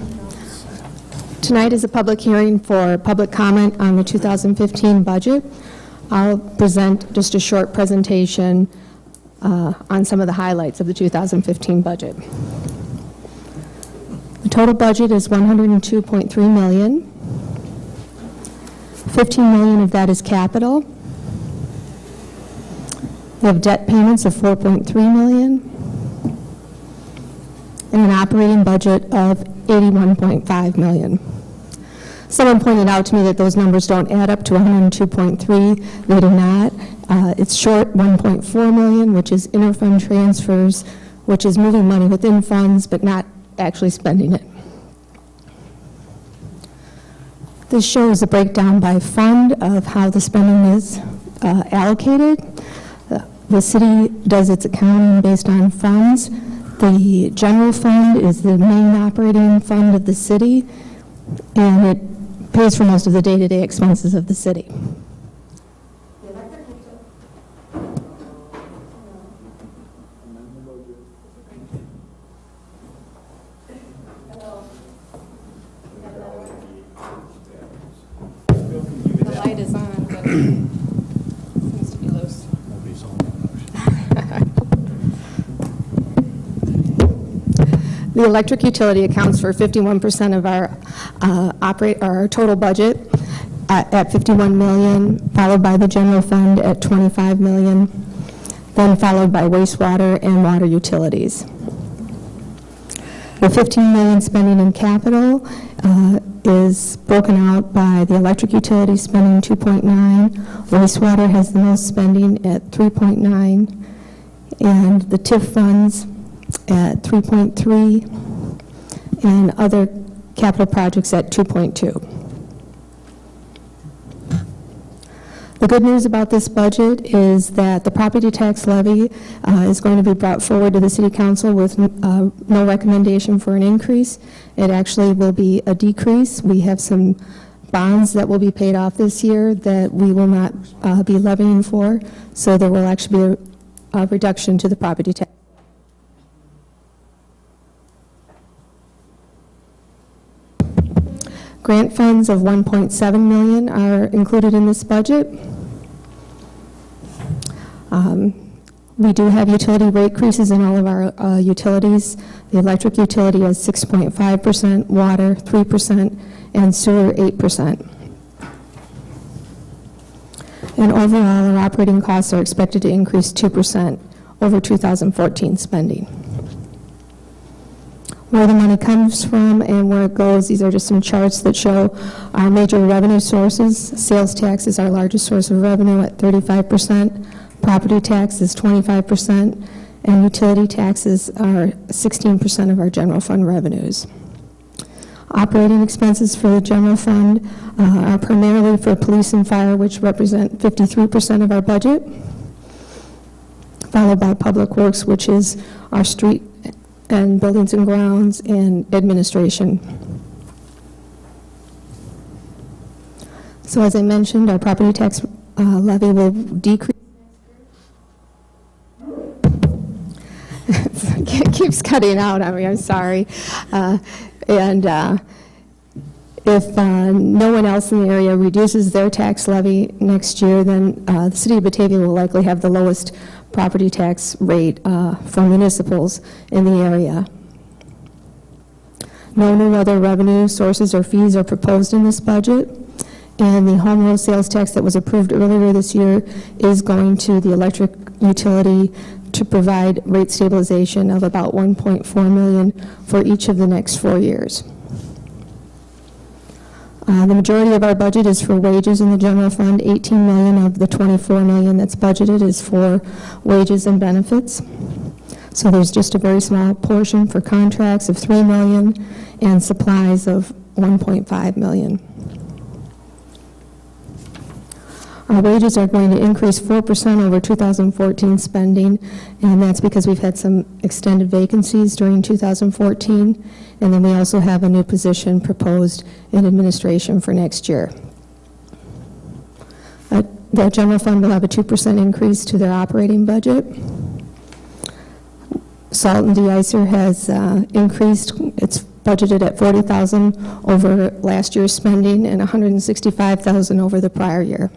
Tonight is a public hearing for public comment on the 2015 budget. I'll present just a short presentation on some of the highlights of the 2015 budget. The total budget is $102.3 million. $15 million of that is capital. We have debt payments of $4.3 million and an operating budget of $81.5 million. Someone pointed out to me that those numbers don't add up to 102.3. They do not. It's short $1.4 million, which is interfund transfers, which is moving money within funds but not actually spending it. This shows a breakdown by fund of how the spending is allocated. The city does its accounting based on funds. The general fund is the main operating fund of the city, and it pays for most of the day-to-day expenses of the city. The light is on, but it seems to be loose. The electric utility accounts for 51% of our total budget at $51 million, followed by the general fund at $25 million, then followed by wastewater and water utilities. The $15 million spending in capital is broken out by the electric utility spending 2.9, wastewater has the most spending at 3.9, and the TIF funds at 3.3, and other capital projects at 2.2. The good news about this budget is that the property tax levy is going to be brought forward to the City Council with no recommendation for an increase. It actually will be a decrease. We have some bonds that will be paid off this year that we will not be levying for, so there will actually be a reduction to the property tax. Grant funds of $1.7 million are included in this budget. We do have utility rate increases in all of our utilities. The electric utility has 6.5%, water 3%, and sewer 8%. And overall, our operating costs are expected to increase 2% over 2014 spending. Where the money comes from and where it goes, these are just some charts that show our major revenue sources. Sales tax is our largest source of revenue at 35%. Property tax is 25%, and utility taxes are 16% of our general fund revenues. Operating expenses for the general fund are primarily for police and fire, which represent 53% of our budget, followed by public works, which is our street and buildings and grounds and administration. So as I mentioned, our property tax levy will decrease. It keeps cutting out on me, I'm sorry. If no one else in the area reduces their tax levy next year, then the city of Batavia will likely have the lowest property tax rate for municipals in the area. No new other revenue sources or fees are proposed in this budget, and the home rule sales tax that was approved earlier this year is going to the electric utility to provide rate stabilization of about $1.4 million for each of the next 4 years. The majority of our budget is for wages in the general fund. $18 million of the $24 million that's budgeted is for wages and benefits. So there's just a very small portion for contracts of $3 million and supplies of $1.5 million. Our wages are going to increase 4% over 2014 spending, and that's because we've had some extended vacancies during 2014, and then we also have a new position proposed in administration for next year. The general fund will have a 2% increase to their operating budget. Salt and de-icer has increased. It's budgeted at $40,000 over last year's spending and $165,000 over the prior year.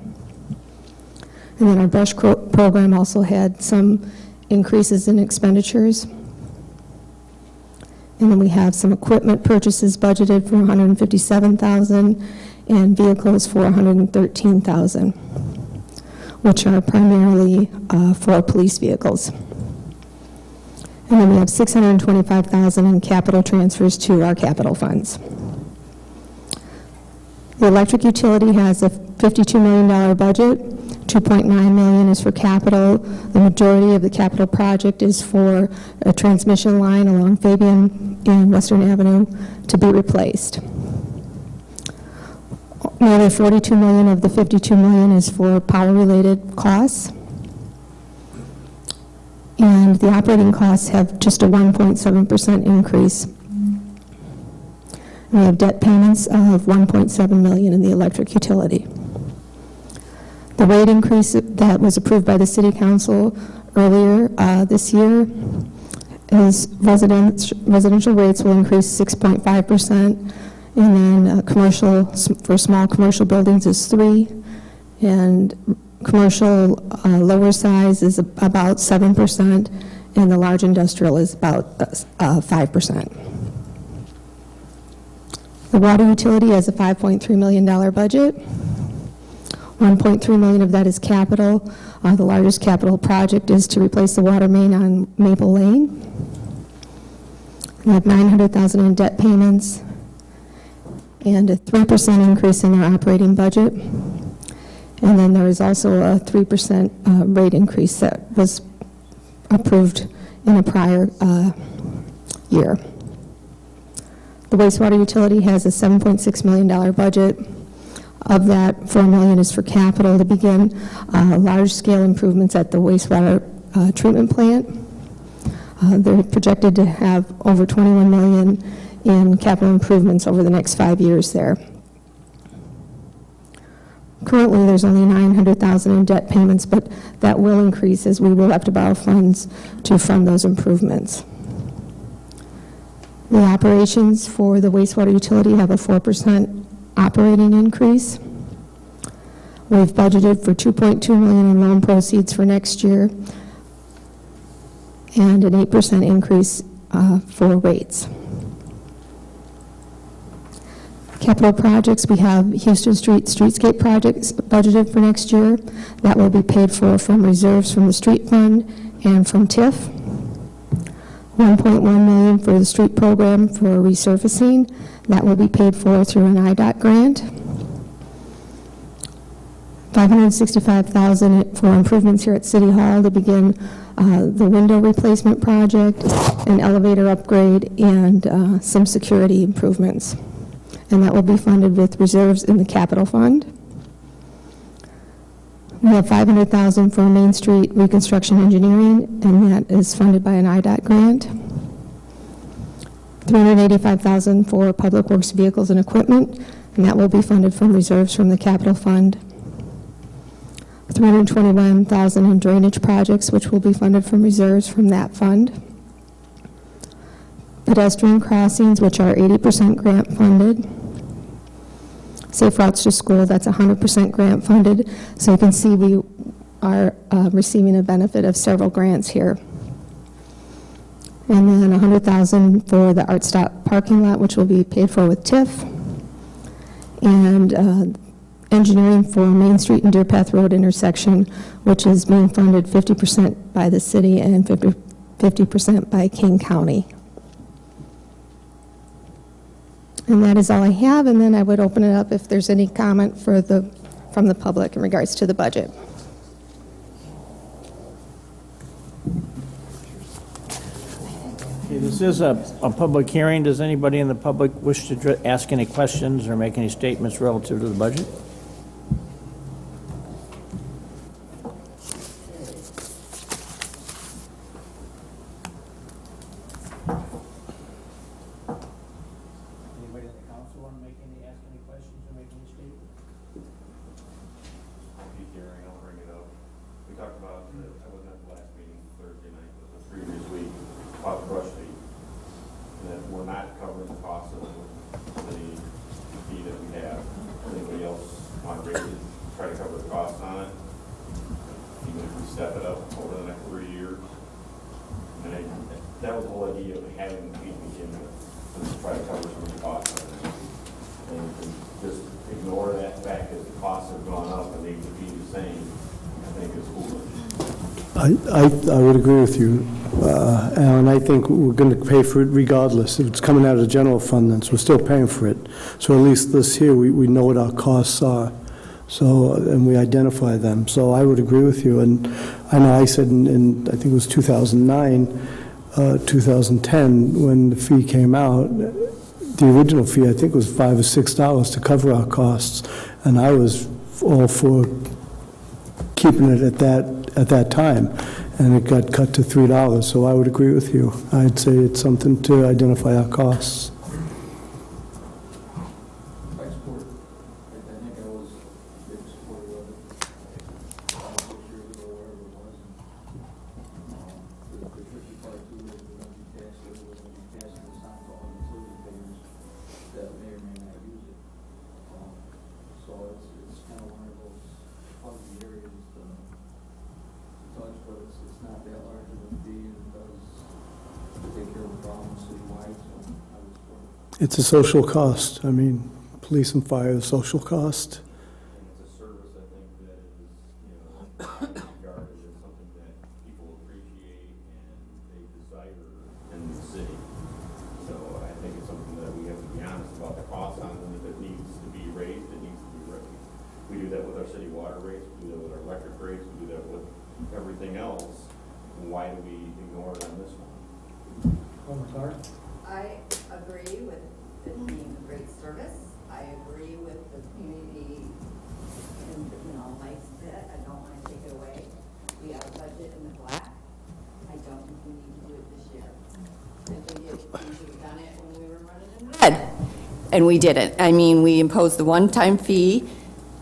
And then our brush program also had some increases in expenditures. And then we have some equipment purchases budgeted for $157,000 and vehicles for $113,000, which are primarily for police vehicles. And then we have $625,000 in capital transfers to our capital funds. The electric utility has a $52 million budget. $2.9 million is for capital. The majority of the capital project is for a transmission line along Fabian and Western Avenue to be replaced. Nearly $42 million of the $52 million is for power-related costs. And the operating costs have just a 1.7% increase. We have debt payments of $1.7 million in the electric utility. The rate increase that was approved by the City Council earlier this year is residential rates will increase 6.5%, and then commercial, for small commercial buildings is 3%, and commercial lower size is about 7%, and the large industrial is about 5%. The water utility has a $5.3 million budget. $1.3 million of that is capital. The largest capital project is to replace the water main on Maple Lane. We have $900,000 in debt payments and a 3% increase in our operating budget. And then there is also a 3% rate increase that was approved in a prior year. The wastewater utility has a $7.6 million budget. Of that, $4 million is for capital to begin large-scale improvements at the wastewater treatment plant. They're projected to have over $21 million in capital improvements over the next 5 years there. Currently, there's only $900,000 in debt payments, but that will increase as we will have to borrow funds to fund those improvements. The operations for the wastewater utility have a 4% operating increase. We've budgeted for $2.2 million in loan proceeds for next year and an 8% increase for rates. Capital projects, we have Houston Street streetscape projects budgeted for next year. That will be paid for from reserves from the street fund and from TIF. $1.1 million for the street program for resurfacing. That will be paid for through an IDOT grant. $565,000 for improvements here at City Hall to begin the window replacement project, an elevator upgrade, and some security improvements. And that will be funded with reserves in the capital fund. We have $500,000 for Main Street reconstruction engineering, and that is funded by an IDOT grant. $385,000 for public works vehicles and equipment, and that will be funded from reserves from the capital fund. $321,000 in drainage projects, which will be funded from reserves from that fund. Pedestrian crossings, which are 80% grant funded. Safe routes to school, that's 100% grant funded. So you can see we are receiving a benefit of several grants here. And then $100,000 for the Art Stop parking lot, which will be paid for with TIF. And engineering for Main Street and Deer Path Road intersection, which is being funded 50% by the city and 50% by King County. And that is all I have, and then I would open it up if there's any comment from the public in regards to the budget. Okay, this is a public hearing. Does anybody in the public wish to ask any questions or make any statements relative to the budget? Anybody in the council want to ask any questions or make any statements? Pete Gehring, I'll bring it up. We talked about, I wasn't at the last meeting Thursday night, but the previous week, about the brush fee. That we're not covering the cost of the fee that we have. Anybody else want to raise it, try to cover the costs on it? Even if we step it up over the next 3 years. And that was the whole idea of having the fee to begin with, was to try to cover some of the costs on it. And to just ignore that fact that the costs have gone up and leave the fee the same, I think is foolish. I would agree with you, Alan. I think we're going to pay for it regardless. If it's coming out of the general fund, then we're still paying for it. So at least this year, we know what our costs are. So, and we identify them. So I would agree with you. And I know I said in I think it was 2009, 2010, when the fee came out, the original fee I think was $5 or $6 to cover our costs, and I was all for keeping it at that time, and it got cut to $3. So I would agree with you. I'd say it's something to identify our costs. I support it. I think I was a big supporter of it. 6 years ago, wherever it was. The tricky part too is we're going to be taxing, this on to all utility payers that may or may not use it. So it's kind of one of those fuzzy areas to touch, but it's not that large of a fee, and it does take care of the problem citywide, so I would support it. It's a social cost. I mean, police and fire is a social cost. And it's a service, I think, that is, regarded as something that people appreciate and they desire in the city. So everything else, why do we ignore it on this one? I agree with it being a great service. I agree with the community, and, likes it. I don't want to take it away. We have a budget in the black. I don't think we need to do it this year. I think we should have done it when we were running in red. And we didn't. I mean, we imposed the one-time fee.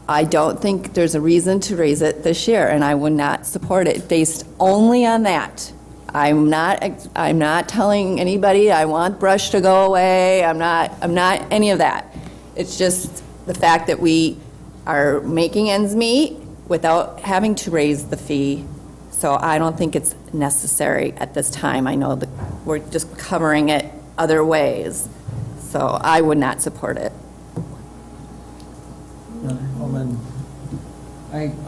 I don't think there's a reason to raise it this year, and I would not support it based only on that. I'm not telling anybody I want brush to go away. I'm not any of that. It's just the fact that we are making ends meet without having to raise the fee. So I don't think it's necessary at this time. I know that we're just covering it other ways. So I would not support it.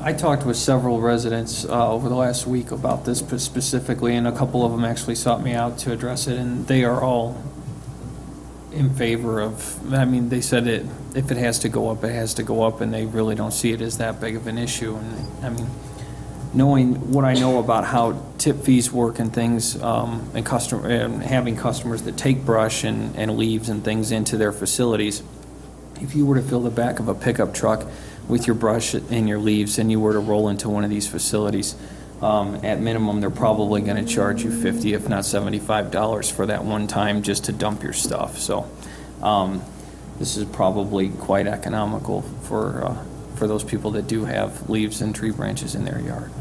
I talked with several residents over the last week about this specifically, and a couple of them actually sought me out to address it, and they are all in favor of, I mean, they said if it has to go up, it has to go up, and they really don't see it as that big of an issue. And I mean, knowing what I know about how tip fees work and things, and having customers that take brush and leaves and things into their facilities, if you were to fill the back of a pickup truck with your brush and your leaves and you were to roll into one of these facilities, at minimum, they're probably going to charge you $50, if not $75 for that one time just to dump your stuff. So this is probably quite economical for those people that do have leaves and tree branches in their yard.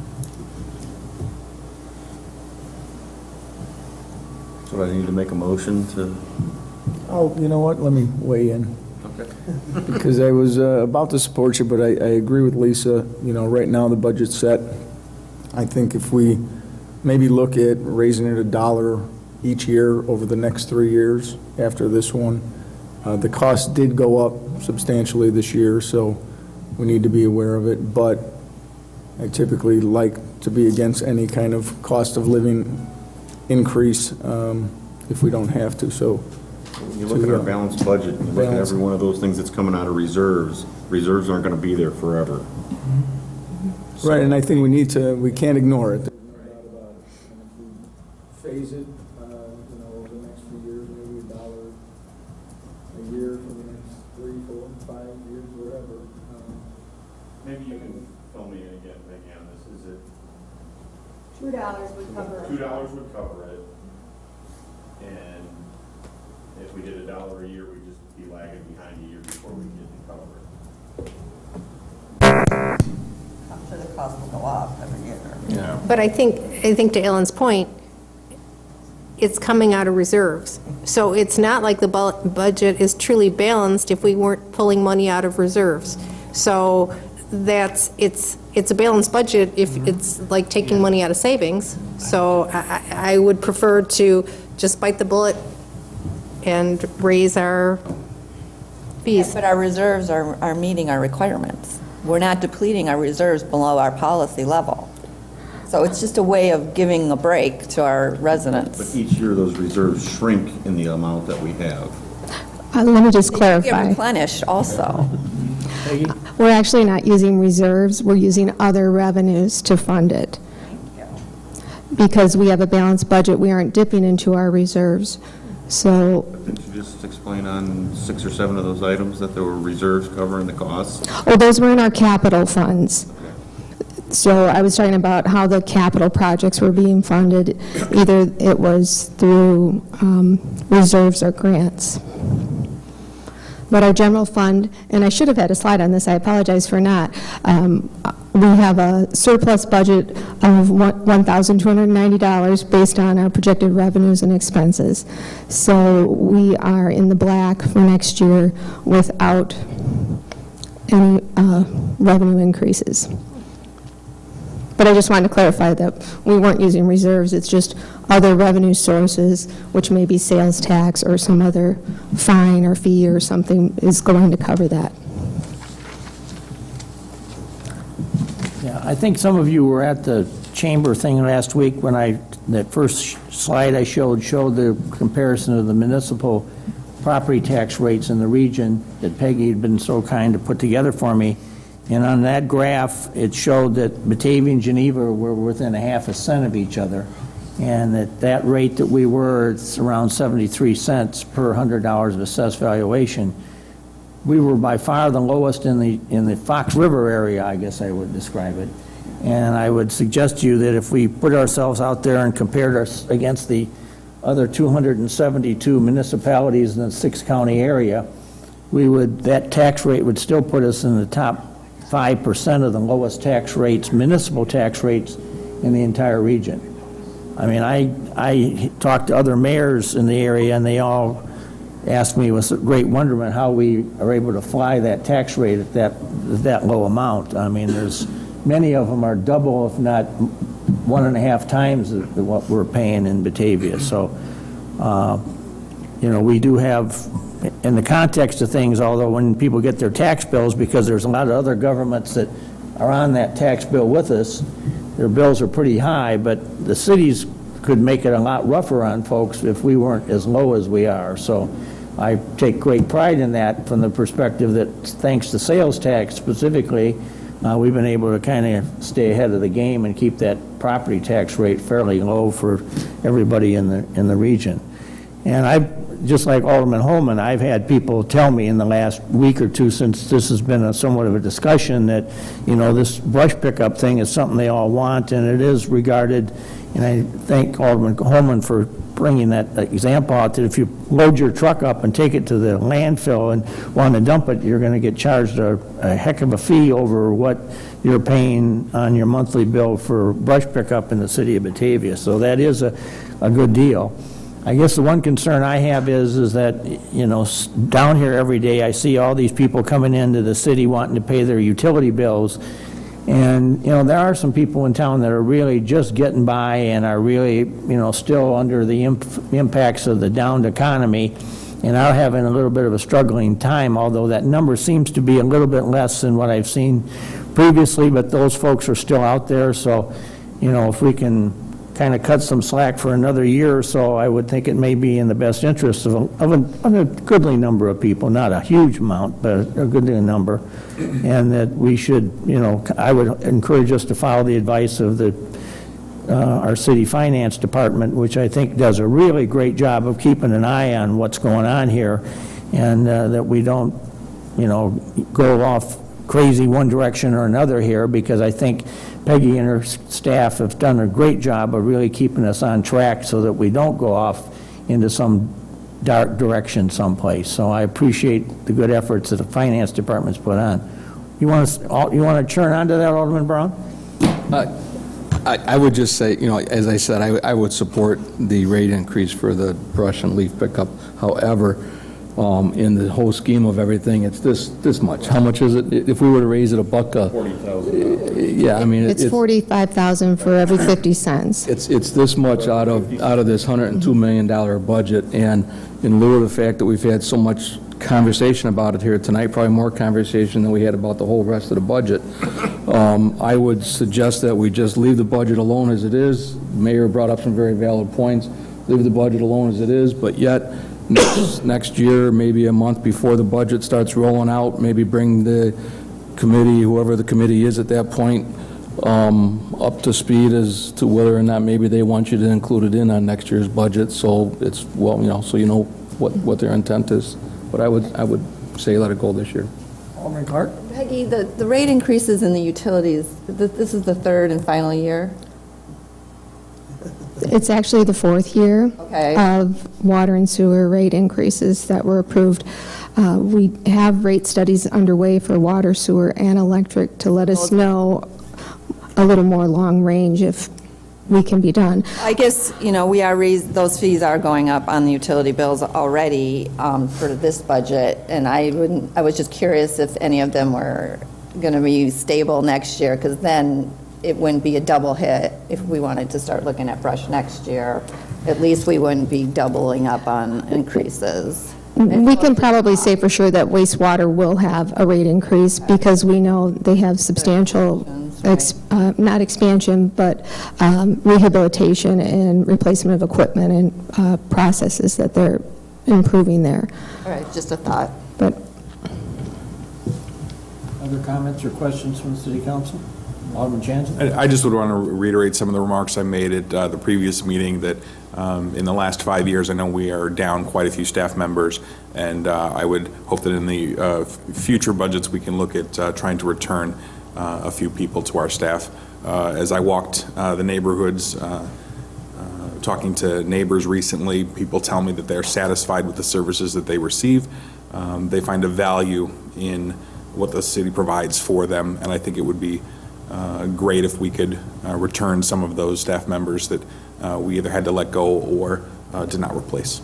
So I need to make a motion to... Oh, you know what? Let me weigh in. Okay. Because I was about to support you, but I agree with Lisa. You know, right now the budget's set. I think if we maybe look at raising it $1 each year over the next 3 years after this one. The cost did go up substantially this year, so we need to be aware of it. But I typically like to be against any kind of cost of living increase if we don't have to. So when you look at our balanced budget, you look at every one of those things that's coming out of reserves, reserves aren't going to be there forever. Right, and I think we can't ignore it. Phase it, over the next few years, maybe $1 a year for the next 3, 4, 5 years, whatever. Maybe you can fill me in again, Maggie, on this. Is it $2 would cover it. $2 would cover it, and if we did $1 a year, we'd just be lagging behind a year before we get to cover it. I'm sure the cost will go up every year. Yeah. But I think to Ellen's point, it's coming out of reserves. So it's not like the budget is truly balanced if we weren't pulling money out of reserves. So it's a balanced budget if it's like taking money out of savings. So I would prefer to just bite the bullet and raise our fees. But our reserves are meeting our requirements. We're not depleting our reserves below our policy level. So it's just a way of giving a break to our residents. But each year, those reserves shrink in the amount that we have. Let me just They clarify. get replenished also. We're actually not using reserves, we're using other revenues to fund it. Because we have a balanced budget, we aren't dipping into our reserves. So, Didn't you just explain on 6 or 7 of those items that there were reserves covering the costs? those were in our capital funds. So I was talking about how the capital projects were being funded, either it was through reserves or grants. But our general fund, and I should have had a slide on this, I apologize for not, we have a surplus budget of $1,290 based on our projected revenues and expenses. So we are in the black for next year without any revenue increases. But I just wanted to clarify that we weren't using reserves, it's just other revenue sources, which may be sales tax or some other fine or fee or something is going to cover that. Yeah, I think some of you were at the chamber thing last week when that first slide I showed the comparison of the municipal property tax rates in the region that Peggy had been so kind to put together for me. And on that graph, it showed that Batavia and Geneva were within a half a cent of each other, and that rate that we were, it's around 73 cents per $100 of assessed valuation. We were by far the lowest in the Fox River area, I guess I would describe it. And I would suggest to you that if we put ourselves out there and compared us against the other 272 municipalities in the 6-county area, that tax rate would still put us in the top 5% of the lowest tax rates, municipal tax rates in the entire region. I mean, I talked to other mayors in the area, and they all asked me with great wonderment how we are able to fly that tax rate at that low amount. I mean, many of them are double, if not 1.5 times what we're paying in Batavia. So, we do have, in the context of things, although when people get their tax bills, because there's a lot of other governments that are on that tax bill with us, their bills are pretty high, but the cities could make it a lot rougher on folks if we weren't as low as we are. So I take great pride in that from the perspective that thanks to sales tax specifically, we've been able to kind of stay ahead of the game and keep that property tax rate fairly low for everybody in the region. And just like Alderman Holman, I've had people tell me in the last week or two, since this has been somewhat of a discussion, that, this brush pickup thing is something they all want, and it is regarded, and I thank Alderman Holman for bringing that example out, that if you load your truck up and take it to the landfill and want to dump it, you're going to get charged a heck of a fee over what you're paying on your monthly bill for brush pickup in the city of Batavia. So that is a good deal. I guess the one concern I have is that, down here every day, I see all these people coming into the city wanting to pay their utility bills. And, there are some people in town that are really just getting by and are really, still under the impacts of the downed economy and are having a little bit of a struggling time, although that number seems to be a little bit less than what I've seen previously, but those folks are still out there. So, if we can kind of cut some slack for another year or so, I would think it may be in the best interest of a goodly number of people, not a huge amount, but a goodly number, and that we should, I would encourage us to follow the advice of our city finance department, which I think does a really great job of keeping an eye on what's going on here, and that we don't, go off crazy one direction or another here, because I think Peggy and her staff have done a great job of really keeping us on track so that we don't go off into some dark direction someplace. So I appreciate the good efforts that the finance department's put on. You want to churn on to that, Alderman Brown? I would just say, as I said, I would support the rate increase for the brush and leaf pickup. However, in the whole scheme of everything, it's this much. How much is it? If we were to raise it $1, 40,000. Yeah, I mean, It's $45,000 for every 50 cents. It's this much out of this $102 million budget, and in lieu of the fact that we've had so much conversation about it here tonight, probably more conversation than we had about the whole rest of the budget, I would suggest that we just leave the budget alone as it is. The mayor brought up some very valid points. Leave the budget alone as it is, but yet next year, maybe a month before the budget starts rolling out, maybe bring the committee, whoever the committee is at that point, up to speed as to whether or not maybe they want you to include it in on next year's budget, so it's, so you know what their intent is. But I would say let it go this year. Alderman Clark? Peggy, the rate increases in the utilities, this is the third and final year? It's actually the fourth year Okay. of water and sewer rate increases that were approved. We have rate studies underway for water, sewer, and electric to let us know a little more long range if we can be done. I guess, we are those fees are going up on the utility bills already for this budget, and I was just curious if any of them were going to be stable next year, because then it wouldn't be a double hit if we wanted to start looking at brush next year. At least we wouldn't be doubling up on increases. We can probably say for sure that wastewater will have a rate increase because we know they have substantial, not expansion, but rehabilitation and replacement of equipment and processes that they're improving there. All right, just a thought. But Other comments or questions from the city council? Alderman Jansen? I just would want to reiterate some of the remarks I made at the previous meeting, that in the last 5 years, I know we are down quite a few staff members, and I would hope that in the future budgets, we can look at trying to return a few people to our staff. As I walked the neighborhoods, talking to neighbors recently, people tell me that they're satisfied with the services that they receive. They find a value in what the city provides for them, and I think it would be great if we could return some of those staff members that we either had to let go or did not replace.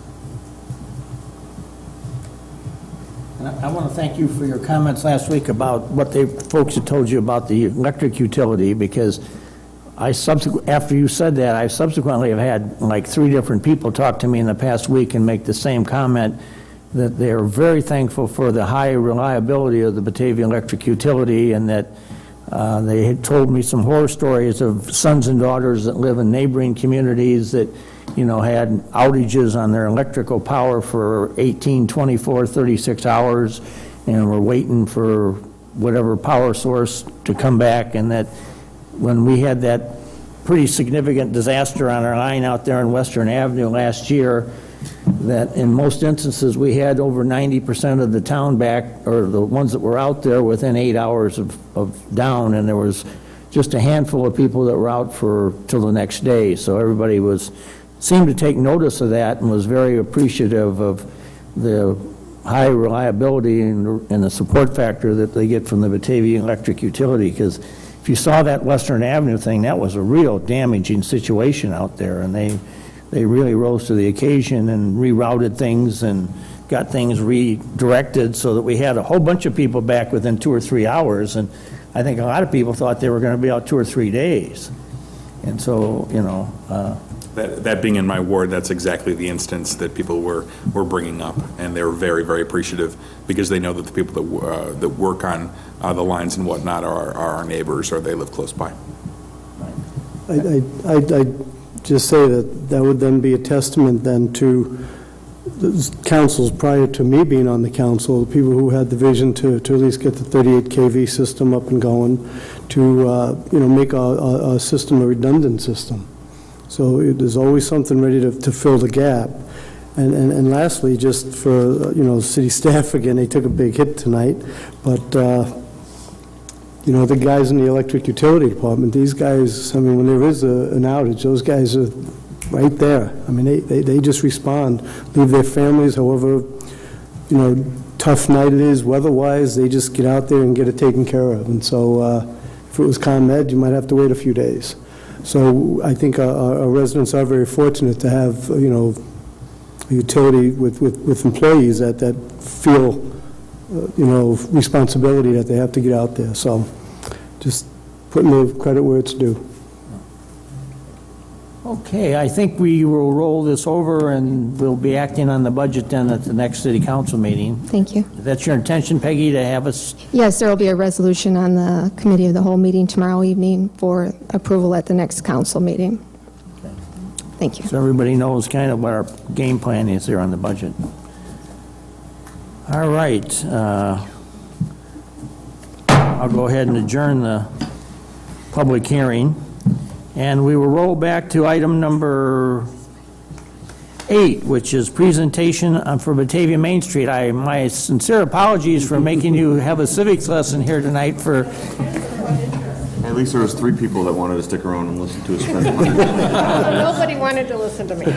And I want to thank you for your comments last week about what the folks had told you about the electric utility, because after you said that, I subsequently have had like 3 different people talk to me in the past week and make the same comment, that they're very thankful for the high reliability of the Batavia electric utility, and that they had told me some horror stories of sons and daughters that live in neighboring communities that, you know, had outages on their electrical power for 18, 24, 36 hours, and were waiting for whatever power source to come back. And that when we had that pretty significant disaster on our line out there on Western Avenue last year, that in most instances we had over 90% of the town back, or the ones that were out there, within 8 hours of down, and there was just a handful of people that were out for till the next day. So everybody seemed to take notice of that and was very appreciative of the high reliability and the support factor that they get from the Batavia electric utility. Because if you saw that Western Avenue thing, that was a real damaging situation out there, and they really rose to the occasion and rerouted things and got things redirected so that we had a whole bunch of people back within 2 or 3 hours. And I think a lot of people thought they were going to be out 2 or 3 days. And so, you know... That being in my ward, that's exactly the instance that people were bringing up, and they were very, very appreciative, because they know that the people that work on the lines and whatnot are our neighbors, or they live close by. I just say that would then be a testament then to the councils prior to me being on the council, the people who had the vision to at least get the 38 kV system up and going, to make our system a redundant system. So there's always something ready to fill the gap. And lastly, just for city staff, again, they took a big hit tonight, but the guys in the electric utility department, these guys, I mean, when there is an outage, those guys are right there. I mean, they just respond, leave their families, however, tough night it is weather-wise, they just get out there and get it taken care of. And so if it was ComEd, you might have to wait a few days. So I think our residents are very fortunate to have, a utility with employees that feel, responsibility that they have to get out there. So just putting the credit where it's due. Okay, I think we will roll this over, and we'll be acting on the budget then at the next city council meeting. Thank you. Is that your intention, Peggy, to have us? Yes, there will be a resolution on the committee of the whole meeting tomorrow evening for approval at the next council meeting. Thank you. So everybody knows kind of what our game plan is there on the budget. All right. I'll go ahead and adjourn the public hearing. And we will roll back to item number 8, which is presentation for Batavia Main Street. My sincere apologies for making you have a civics lesson here tonight for... At least there was 3 people that wanted to stick around and listen to us spend money. Nobody wanted to listen to me.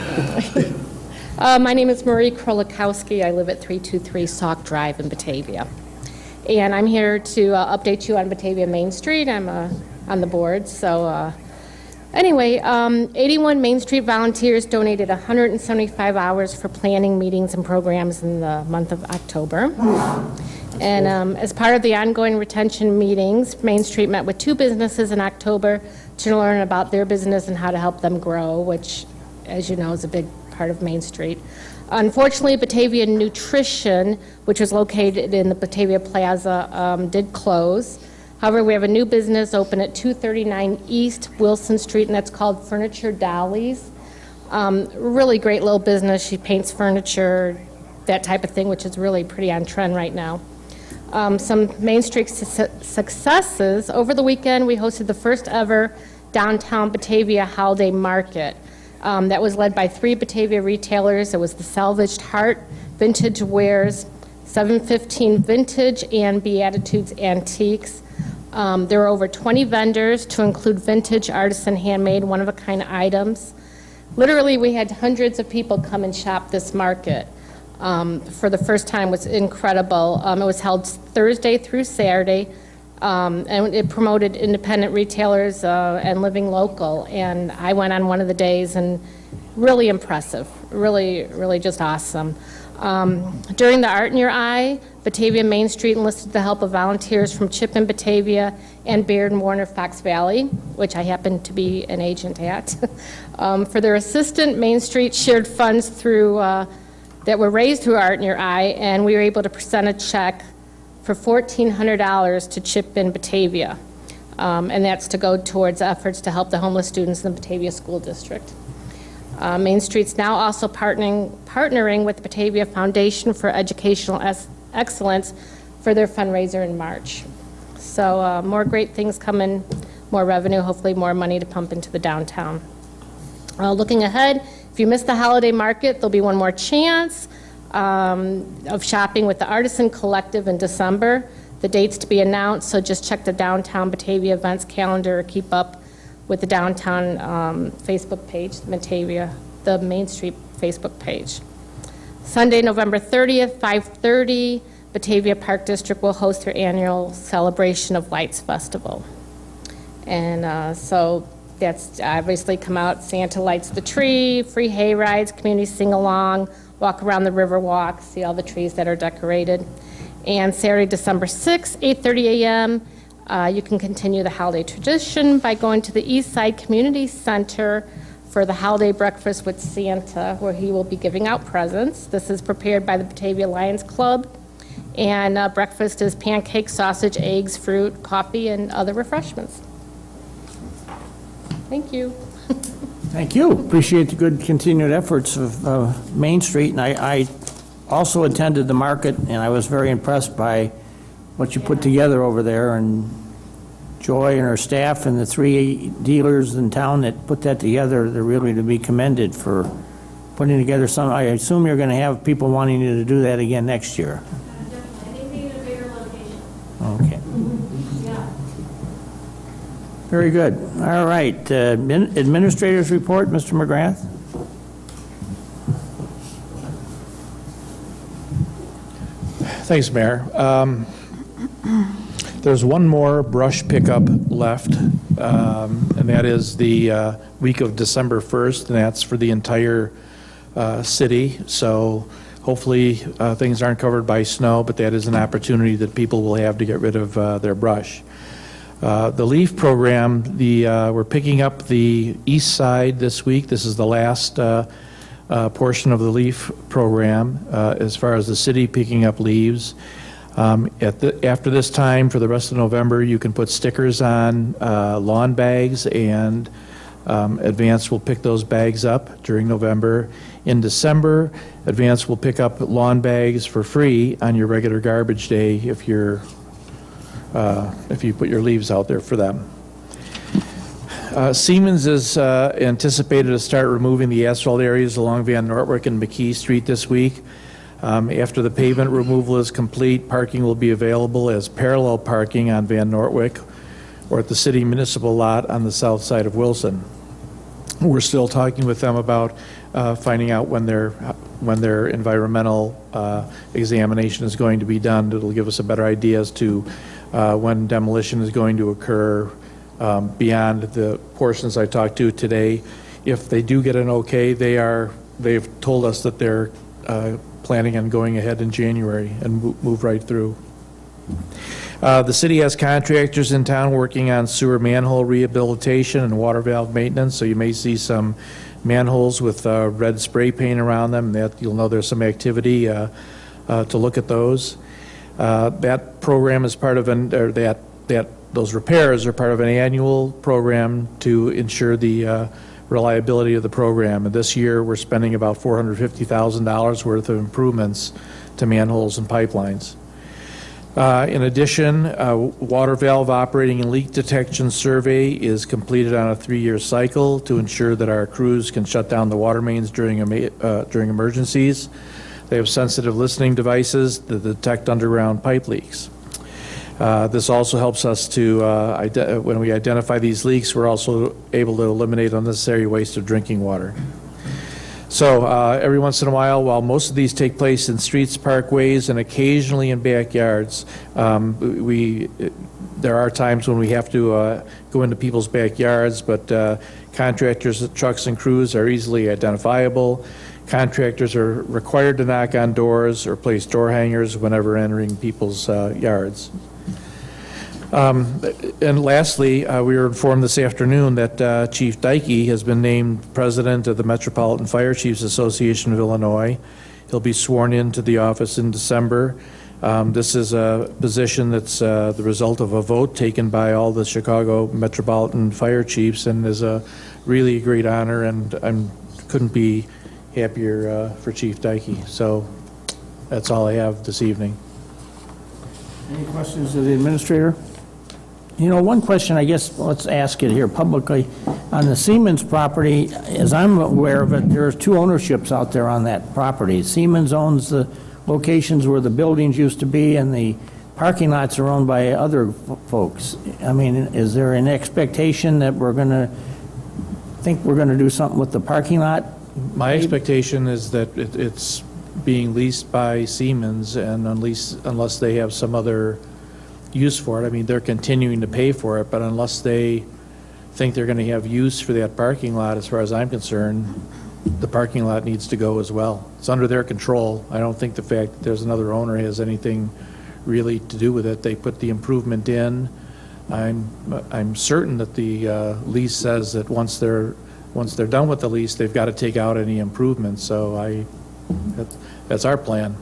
My name is Marie Krolikowski. I live at 323 Sauk Drive in Batavia. And I'm here to update you on Batavia Main Street. I'm on the board, so... Anyway, 81 Main Street volunteers donated 175 hours for planning meetings and programs in the month of October. And as part of the ongoing retention meetings, Main Street met with 2 businesses in October to learn about their business and how to help them grow, which, as you know, is a big part of Main Street. Unfortunately, Batavia Nutrition, which was located in the Batavia Plaza, did close. However, we have a new business open at 239 East Wilson Street, and that's called Furniture Dollies. Really great little business. She paints furniture, that type of thing, which is really pretty on trend right now. Some Main Street successes. Over the weekend, we hosted the first ever downtown Batavia holiday market. That was led by 3 Batavia retailers. It was the Salvaged Heart, Vintage Wares, 715 Vintage, and Beatitudes Antiques. There were over 20 vendors to include vintage, artisan, handmade, one-of-a-kind items. Literally, we had hundreds of people come and shop this market. For the first time was incredible. It was held Thursday through Saturday, and it promoted independent retailers and living local. And I went on one of the days, and really impressive, really just awesome. During the Art in Your Eye, Batavia Main Street enlisted the help of volunteers from Chip in Batavia and Baird and Warner Fox Valley, which I happen to be an agent at. For their assistant, Main Street shared funds through that were raised through Art in Your Eye, and we were able to present a check for $1,400 to Chip in Batavia. And that's to go towards efforts to help the homeless students in the Batavia School District. Main Street's now also partnering with the Batavia Foundation for Educational Excellence for their fundraiser in March. So more great things coming, more revenue, hopefully more money to pump into the downtown. Looking ahead, if you missed the holiday market, there'll be one more chance of shopping with the Artisan Collective in December. The date's to be announced, so just check the Downtown Batavia events calendar or keep up with the downtown Facebook page, the Main Street Facebook page. Sunday, November 30th, 5:30, Batavia Park District will host their annual Celebration of Lights Festival. And so that's obviously come out, Santa lights the tree, free hay rides, community sing-along, walk around the river walk, see all the trees that are decorated. And Saturday, December 6th, 8:30 a.m., you can continue the holiday tradition by going to the East Side Community Center for the holiday breakfast with Santa, where he will be giving out presents. This is prepared by the Batavia Lions Club. And breakfast is pancakes, sausage, eggs, fruit, coffee, and other refreshments. Thank you. Thank you. Appreciate the good continued efforts of Main Street. And I also attended the market, and I was very impressed by what you put together over there. And Joy and her staff and the 3 dealers in town that put that together, they're really to be commended for putting together some. I assume you're going to have people wanting you to do that again next year. Anything in a bigger location. Okay. Yeah. Very good. All right. Administrator's report, Mr. McGrath. Thanks, Mayor. There's one more brush pickup left, and that is the week of December 1st, and that's for the entire city. So hopefully things aren't covered by snow, but that is an opportunity that people will have to get rid of their brush. The LEAF program, we're picking up the east side this week. This is the last portion of the LEAF program as far as the city picking up leaves. After this time, for the rest of November, you can put stickers on lawn bags, and Advance will pick those bags up during November. In December, Advance will pick up lawn bags for free on your regular garbage day if you put your leaves out there for them. Siemens is anticipated to start removing the asphalt areas along Van Nortwick and McKee Street this week. After the pavement removal is complete, parking will be available as parallel parking on Van Nortwick or at the city municipal lot on the south side of Wilson. We're still talking with them about finding out when their environmental examination is going to be done. It'll give us a better idea as to when demolition is going to occur beyond the portions I talked to today. If they do get an okay, they've told us that they're planning on going ahead in January and move right through. The city has contractors in town working on sewer manhole rehabilitation and water valve maintenance, so you may see some manholes with red spray paint around them. That you'll know there's some activity to look at those. That program is part of those repairs are part of an annual program to ensure the reliability of the program. And this year, we're spending about $450,000 worth of improvements to manholes and pipelines. In addition, water valve operating and leak detection survey is completed on a 3-year cycle to ensure that our crews can shut down the water mains during emergencies. They have sensitive listening devices that detect underground pipe leaks. This also helps us to, when we identify these leaks, we're also able to eliminate unnecessary waste of drinking water. So every once in a while most of these take place in streets, parkways, and occasionally in backyards, there are times when we have to go into people's backyards, but contractors, trucks, and crews are easily identifiable. Contractors are required to knock on doors or place door hangers whenever entering people's yards. And lastly, we were informed this afternoon that Chief Dykey has been named president of the Metropolitan Fire Chiefs Association of Illinois. He'll be sworn into the office in December. This is a position that's the result of a vote taken by all the Chicago Metropolitan Fire Chiefs, and is a really great honor, and I couldn't be happier for Chief Dykey. So that's all I have this evening. Any questions of the administrator? You know, one question, I guess, let's ask it here publicly. On the Siemens property, as I'm aware of it, there's 2 ownerships out there on that property. Siemens owns the locations where the buildings used to be, and the parking lots are owned by other folks. I mean, is there an expectation that we're going to do something with the parking lot? My expectation is that it's being leased by Siemens, and unless they have some other use for it. I mean, they're continuing to pay for it, but unless they think they're going to have use for that parking lot, as far as I'm concerned, the parking lot needs to go as well. It's under their control. I don't think the fact that there's another owner has anything really to do with it. They put the improvement in. I'm certain that the lease says that once they're done with the lease, they've got to take out any improvements. So that's our plan.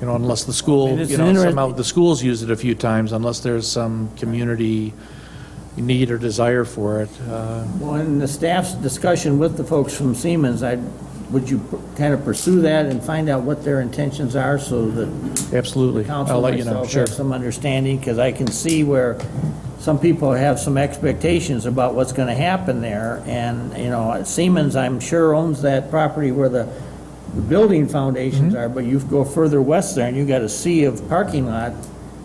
You know, unless the school, somehow the school's used it a few times, unless there's some community need or desire for it. Well, in the staff's discussion with the folks from Siemens, would you kind of pursue that and find out what their intentions are, so that absolutely, the council I'll let and you know. myself Sure. have some understanding? Because I can see where some people have some expectations about what's going to happen there, and Siemens, I'm sure, owns that property where the building foundations are, but you go further west there and you got a sea of parking lot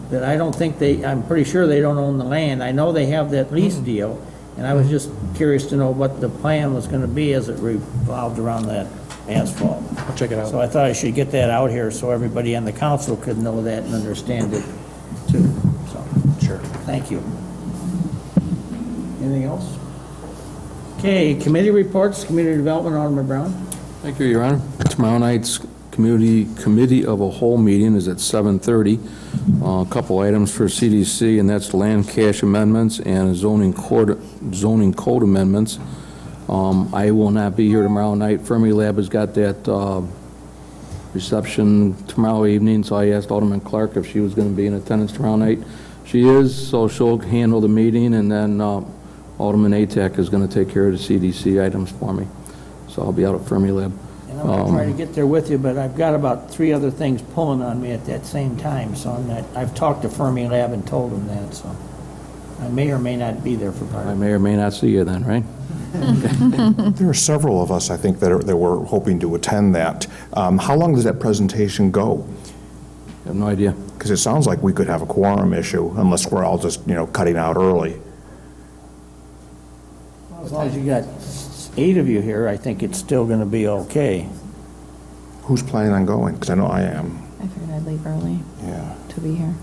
that I don't think I'm pretty sure they don't own the land. I know they have that lease deal, and I was just curious to know what the plan was going to be as it revolved around that asphalt. I'll check it out. So I thought I should get that out here so everybody on the council could know that and understand it too. So, sure. Thank you. Anything else? Okay, committee reports, Community Development, Alderman Brown. Thank you, Your Honor. Tomorrow night's Committee of a Whole meeting is at 7:30. A couple items for CDC, and that's land cash amendments and zoning code amendments. I will not be here tomorrow night. Fermi Lab has got that reception tomorrow evening, so I asked Alderman Clark if she was going to be in attendance tomorrow night. She is, so she'll handle the meeting, and then Alderman Atack is going to take care of the CDC items for me. So I'll be out at Fermi Lab. And I'm going to try to get there with you, but I've got about 3 other things pulling on me at that same time, so I've talked to Fermi Lab and told them that, so I may or may not be there for part I of it. may or may not see you then, right? There are several of us, I think, that were hoping to attend that. How long does that presentation go? I have no idea. Because it sounds like we could have a quorum issue unless we're all just, cutting out early. As long as you got 8 of you here, I think it's still going to be okay. Who's planning on going? Because I know I am. I figured I'd leave early Yeah. to be here.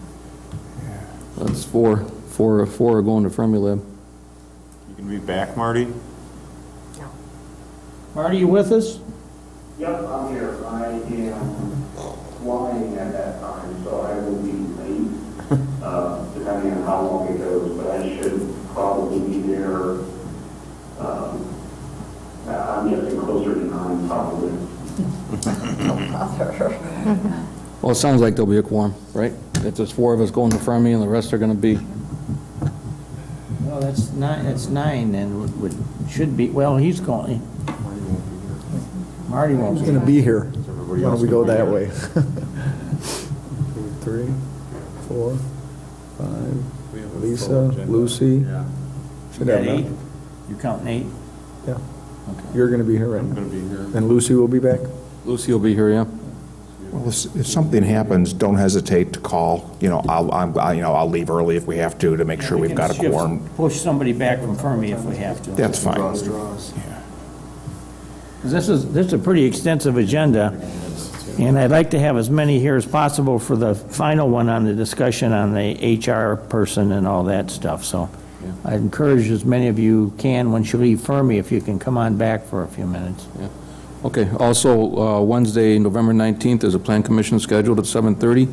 That's 4 are going to Fermi Lab. You can be back, Marty? Marty, you with us? Yep, I'm here. I am flying at that time, so I will be late, depending on how long it goes, but I should probably be there, I'm guessing closer to 9 probably. Well, it sounds like there'll be a quorum, right? If there's 4 of us going to Fermi and the rest are going to be, Well, that's 9, and should be, well, he's going. Marty won't Who's be. going to be here? Why don't we go that way? 3, 4, 5, We have a Lisa, full agenda. Lucy. Yeah. You got 8? You counting 8? Yeah. You're going to be here, right? I'm going to be here. And Lucy will be back? Lucy will be here, yeah? Well, if something happens, don't hesitate to call. I'll leave early if we have to make sure we've got a quorum. Push somebody back from Fermi if we have to. That's fine. 'Cause This is a pretty extensive agenda, and I'd like to have as many here as possible for the final one on the discussion on the HR person and all that stuff. So I encourage as many of you can, once you leave Fermi, if you can come on back for a few minutes. Yeah. Okay, also, Wednesday, November 19th, is a plan commission scheduled at 7:30,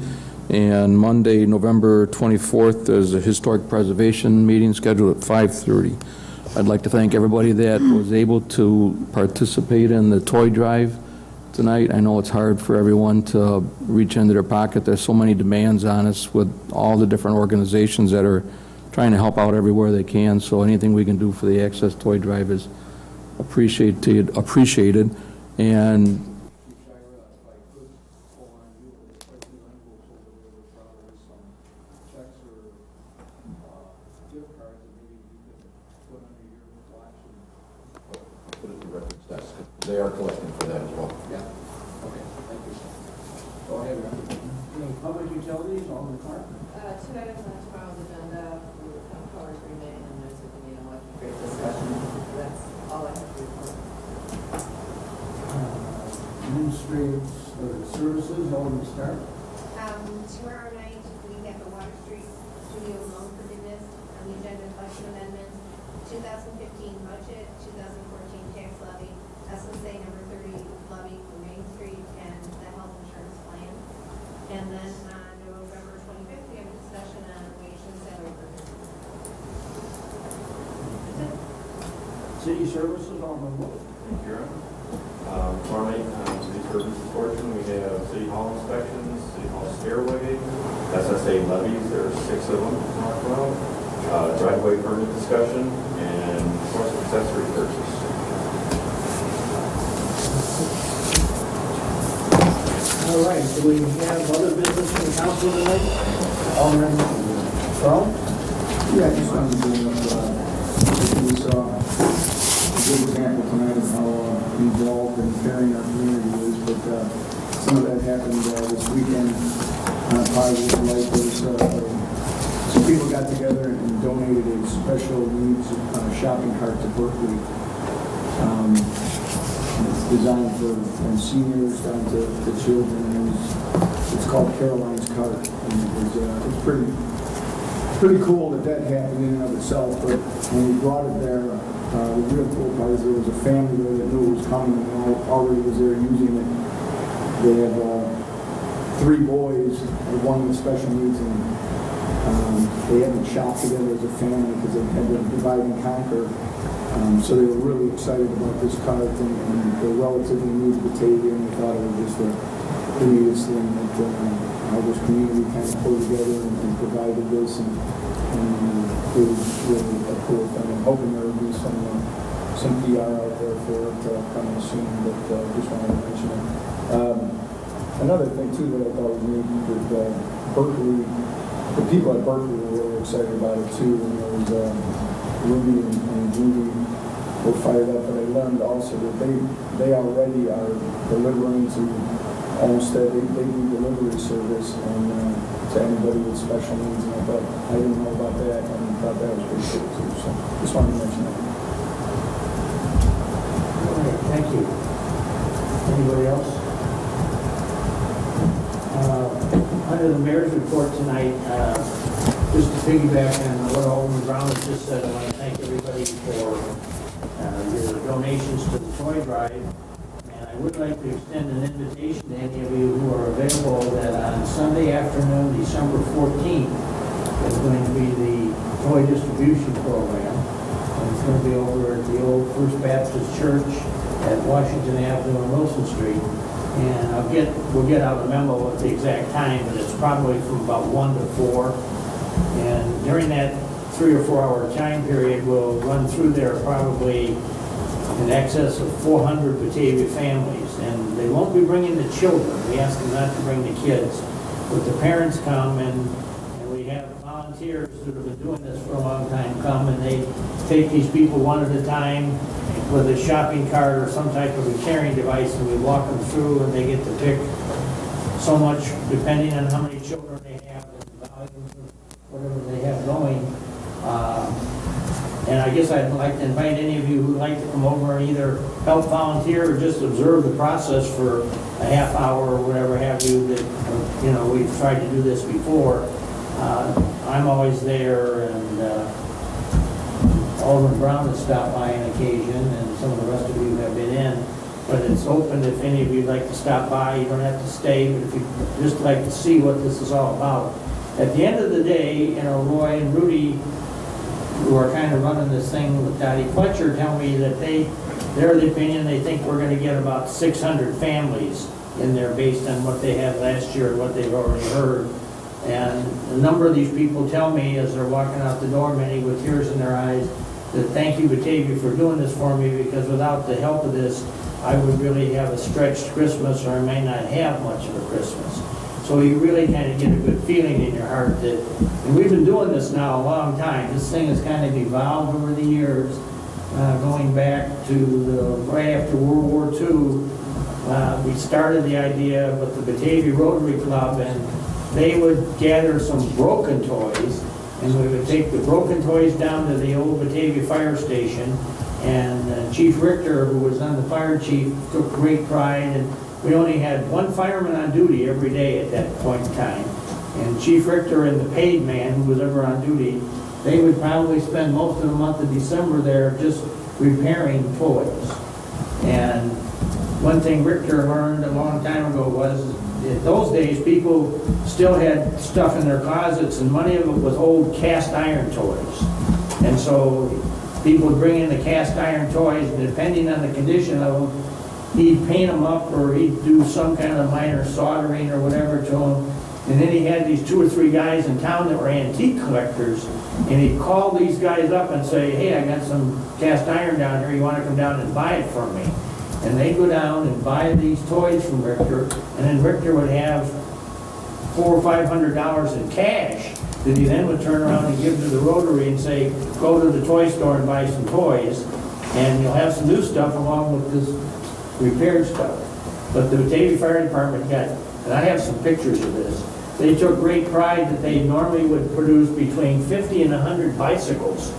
and Monday, November 24th, is a historic preservation meeting scheduled at 5:30. I'd like to thank everybody that was able to participate in the toy drive tonight. I know it's hard for everyone to reach into their pocket. There's so many demands on us with all the different organizations that are trying to help out everywhere they can, so anything we can do for the Access Toy Drive is appreciated. And Put it to records desk. They are collecting for that as well. Yeah. Okay, thank you. Go ahead, public utilities, Alderman Clark? 2 items on tomorrow's agenda, power agreement, and there's a great discussion. That's all I have to report. Administrative services, Alderman Stark? Tomorrow night, we have the Water Street Studio loan forgiveness on the agenda, budget amendments, 2015 budget, 2014 tax levy, SSA number 30 levy for Main Street, and the health insurance plan. And then on November 25th, we have a discussion on wage and salary review. City services, Alderman Wolf? Thank you, Your Honor. Tomorrow night, city services portion, we have city hall inspections, city hall stairway, SSA levies, there are 6 of them to talk about, driveway permit discussion, and course accessory purchase. All right, do we have other business in the council tonight? Alderman Carl? Yeah, I just wanted to bring up, we saw a good example tonight of how involved and caring our community is, but some of that happened this weekend on a positive light. Some people got together and donated a special needs shopping cart to Berkeley. It's designed from seniors down to children, and it's called Caroline's Cart. And it's pretty cool that happened in and of itself, but when we brought it there, the real cool part is there was a family there that knew it was coming and already was there using it. They have 3 boys, one with special needs, and they haven't shopped together as a family because they had to divide and conquer. So they were really excited about this cart, and they're relatively new to Batavia, and they thought it was just the neatest thing that how this community kind of pulled together and provided this, and it was really a cool thing. I'm hoping there will be some PR out there for it coming soon, but just wanted to mention it. Another thing too that I thought was neat that Berkeley, the people at Berkeley were really excited about it too, and there was Ruby and Judy were fired up, but I learned also that they already are delivering to Olmsted. They do delivery service and to anybody with special needs, and I thought I didn't know about that, and I thought that was pretty cool too. So just wanted to mention that. All right, thank you. Anybody else? Under the mayor's report tonight, just to piggyback on what Alderman Brown has just said, I want to thank everybody for your donations to the toy drive. And I would like to extend an invitation to any of you who are available that on Sunday afternoon, December 14th, is going to be the toy distribution program. And it's going to be over at the old First Baptist Church at Washington Avenue and Wilson Street. And we'll get out a memo at the exact time, but it's probably from about 1 to 4. And during that 3 or 4 hour time period, we'll run through there probably in excess of 400 Batavia families. And they won't be bringing the children. We ask them not to bring the kids. But the parents come and we have volunteers that have been doing this for a long time come, and they take these people one at a time with a shopping cart or some type of a carrying device, and we walk them through, and they get to pick so much, depending on how many children they have and volumes of whatever they have going. And I guess I'd like to invite any of you who'd like to come over and either help volunteer or just observe the process for a half hour or whatever have you, that, you know, we've tried to do this before. I'm always there, and Alderman Brown has stopped by on occasion, and some of the rest of you have been in. But it's open if any of you'd like to stop by. You don't have to stay, but if you'd just like to see what this is all about. At the end of the day, you know, Roy and Rudy, who are kind of running this thing with Dottie Fletcher, tell me that they're of the opinion they think we're going to get about 600 families in there based on what they had last year and what they've already heard. And a number of these people tell me as they're walking out the door, many with tears in their eyes, that thank you, Batavia, for doing this for me, because without the help of this, I would really have a stretched Christmas, or I may not have much of a Christmas. So you really kind of get a good feeling in your heart that, and we've been doing this now a long time. This thing has kind of evolved over the years, going back to right after World War II. We started the idea with the Batavia Rotary Club, and they would gather some broken toys, and we would take the broken toys down to the old Batavia fire station, and Chief Richter, who was then the fire chief, took great pride, and we only had one fireman on duty every day at that point in time. And Chief Richter and the paid man who was ever on duty, they would probably spend most of the month of December there just repairing toys. And one thing Richter learned a long time ago was, in those days, people still had stuff in their closets, and many of it was old cast iron toys. And so people would bring in the cast iron toys, and depending on the condition of them, he'd paint them up, or he'd do some kind of minor soldering or whatever to them. And then he had these 2 or 3 guys in town that were antique collectors, and he'd call these guys up and say, hey, I got some cast iron down here, you want to come down and buy it from me? And they'd go down and buy these toys from Richter, and then Richter would have $400 or $500 in cash that he then would turn around and give to the Rotary and say, go to the toy store and buy some toys, and you'll have some new stuff along with this repaired stuff. But the Batavia Fire Department got, and I have some pictures of this, they took great pride that they normally would produce between 50 and 100 bicycles.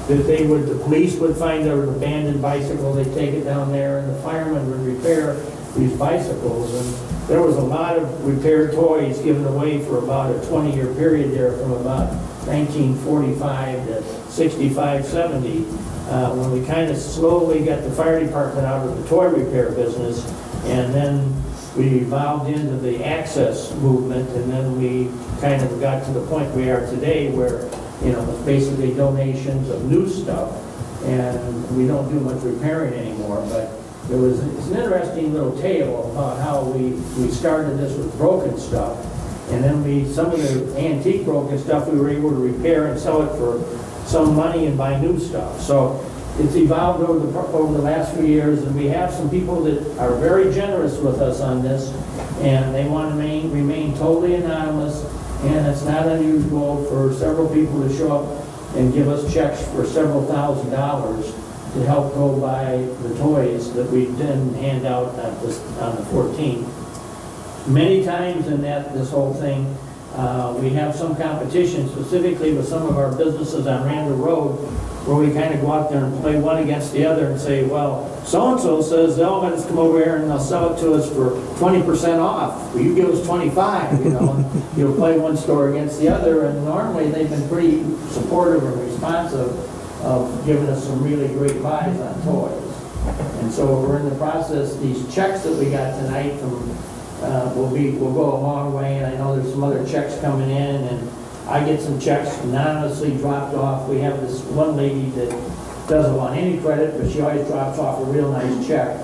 That they would, the police would find an abandoned bicycle, they'd take it down there, and the firemen would repair these bicycles. And there was a lot of repaired toys given away for about a 20-year period there, from about 1945 to 65, 70, when we kind of slowly got the fire department out of the toy repair business, and then we evolved into the access movement, and then we kind of got to the point we are today where, you know, it's basically donations of new stuff, and we don't do much repairing anymore. But it's an interesting little tale about how we started this with broken stuff, and then some of the antique broken stuff we were able to repair and sell it for some money and buy new stuff. So it's evolved over the last few years, and we have some people that are very generous with us on this, and they want to remain totally anonymous. And it's not unusual for several people to show up and give us checks for several $1,000s to help go buy the toys that we then hand out on the 14th. Many times in this whole thing, we have some competition, specifically with some of our businesses on Randall Road, where we kind of go out there and play one against the other and say, well, so-and-so says they'll let us come over here and they'll sell it to us for 20% off. Well, you give us 25, you know. You'll play one store against the other, and normally they've been pretty supportive and responsive of giving us some really great buys on toys. And so we're in the process, these checks that we got tonight from will go a long way, and I know there's some other checks coming in, and I get some checks anonymously dropped off. We have this one lady that doesn't want any credit, but she always drops off a real nice check,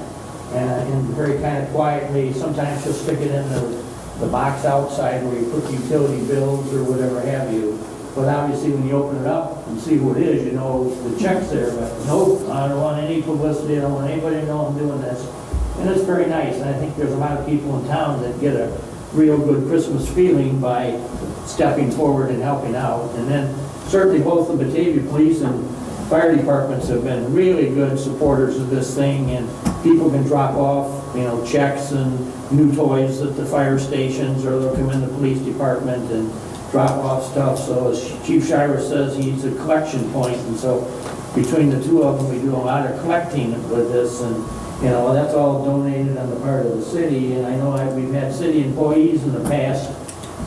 and very kind of quietly, sometimes she'll stick it in the box outside where you put utility bills or whatever have you. But obviously when you open it up and see who it is, you know the check's there, but nope, I don't want any publicity, I don't want anybody to know I'm doing this. And it's very nice, and I think there's a lot of people in town that get a real good Christmas feeling by stepping forward and helping out. And then certainly both the Batavia Police and Fire Departments have been really good supporters of this thing, and people can drop off, checks and new toys at the fire stations, or they'll come in the police department and drop off stuff. So as Chief Shira says, he's a collection point, and so between the two of them, we do a lot of collecting with this, and that's all donated on the part of the city. And I know we've had city employees in the past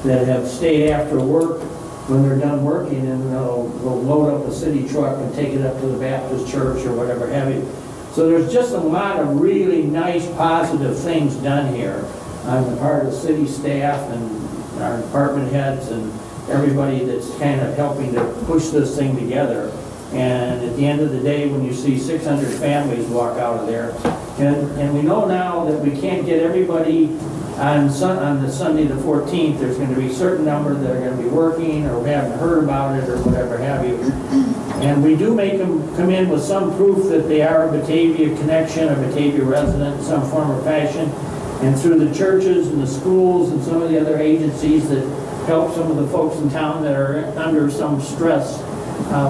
that have stayed after work when they're done working, and they'll load up a city truck and take it up to the Baptist church or whatever have you. So there's just a lot of really nice, positive things done here on the part of the city staff and our department heads and everybody that's kind of helping to push this thing together. And at the end of the day, when you see 600 families walk out of there, and we know now that we can't get everybody on the Sunday the 14th, there's going to be a certain number that are going to be working or haven't heard about it or whatever have you. And we do make them come in with some proof that they are a Batavia connection, a Batavia resident in some form or fashion. And through the churches and the schools and some of the other agencies that help some of the folks in town that are under some stress,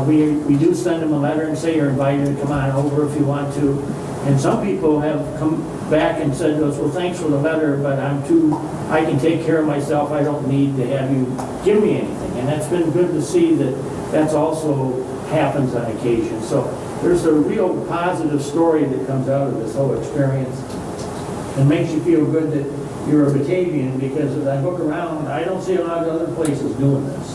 we do send them a letter and say you're invited to come on over if you want to. And some people have come back and said to us, well, thanks for the letter, but I can take care of myself. I don't need to have you give me anything. And that's been good to see that that's also happens on occasion. So there's a real positive story that comes out of this whole experience. It makes you feel good that you're a Batavian, because as I look around, I don't see a lot of other places doing this.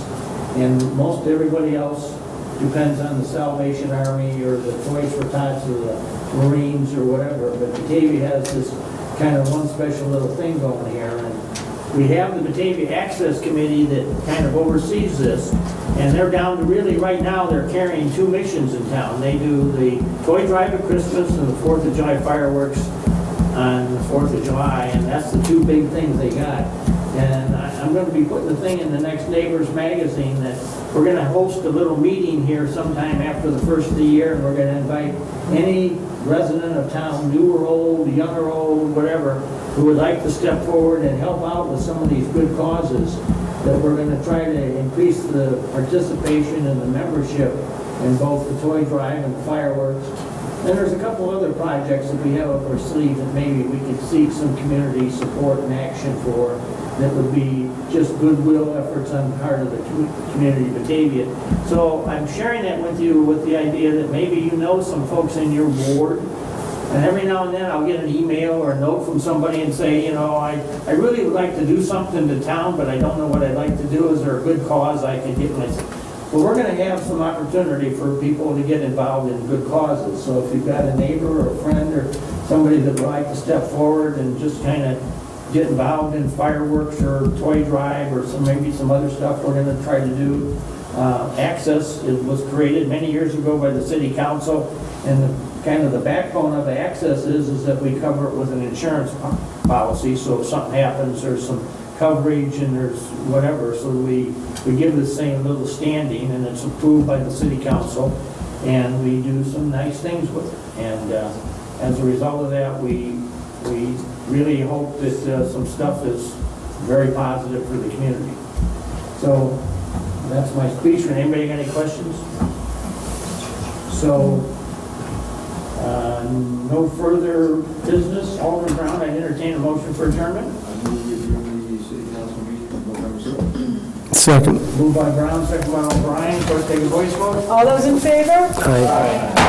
And most everybody else depends on the Salvation Army or the Toys for Tots or the Marines or whatever. But Batavia has this kind of one special little thing going here. And we have the Batavia Access Committee that kind of oversees this. And they're down to really, right now, they're carrying two missions in town. They do the toy drive at Christmas and the 4th of July fireworks on the 4th of July, and that's the two big things they got. And I'm going to be putting the thing in the next Neighbors magazine that we're going to host a little meeting here sometime after the first of the year, and we're going to invite any resident of town, new or old, young or old, whatever, who would like to step forward and help out with some of these good causes, that we're going to try to increase the participation and the membership in both the toy drive and the fireworks. And there's a couple other projects that we have up our sleeve that maybe we could seek some community support and action for, that would be just goodwill efforts on the part of the community of Batavia. So I'm sharing that with you with the idea that maybe you know some folks in your ward, and every now and then I'll get an email or a note from somebody and say, I really would like to do something to town, but I don't know what I'd like to do. Is there a good cause I can get myself? Well, we're going to have some opportunity for people to get involved in good causes. So if you've got a neighbor or a friend or somebody that would like to step forward and just kind of get involved in fireworks or toy drive or maybe some other stuff we're going to try to do. Access, it was created many years ago by the city council, and the backbone of the Access is that we cover it with an insurance policy. So if something happens, there's some coverage and there's whatever, so we give this thing a little standing, and it's approved by the city council, and we do some nice things with it. And as a result of that, we really hope that some stuff is very positive for the community. So that's my speech. Anybody got any questions? So no further business. Alderman Brown, I entertain a motion for adjournment. Second. Moved by Brown, second by O'Brien. Clerk, take a voice vote. All those in favor? Aye.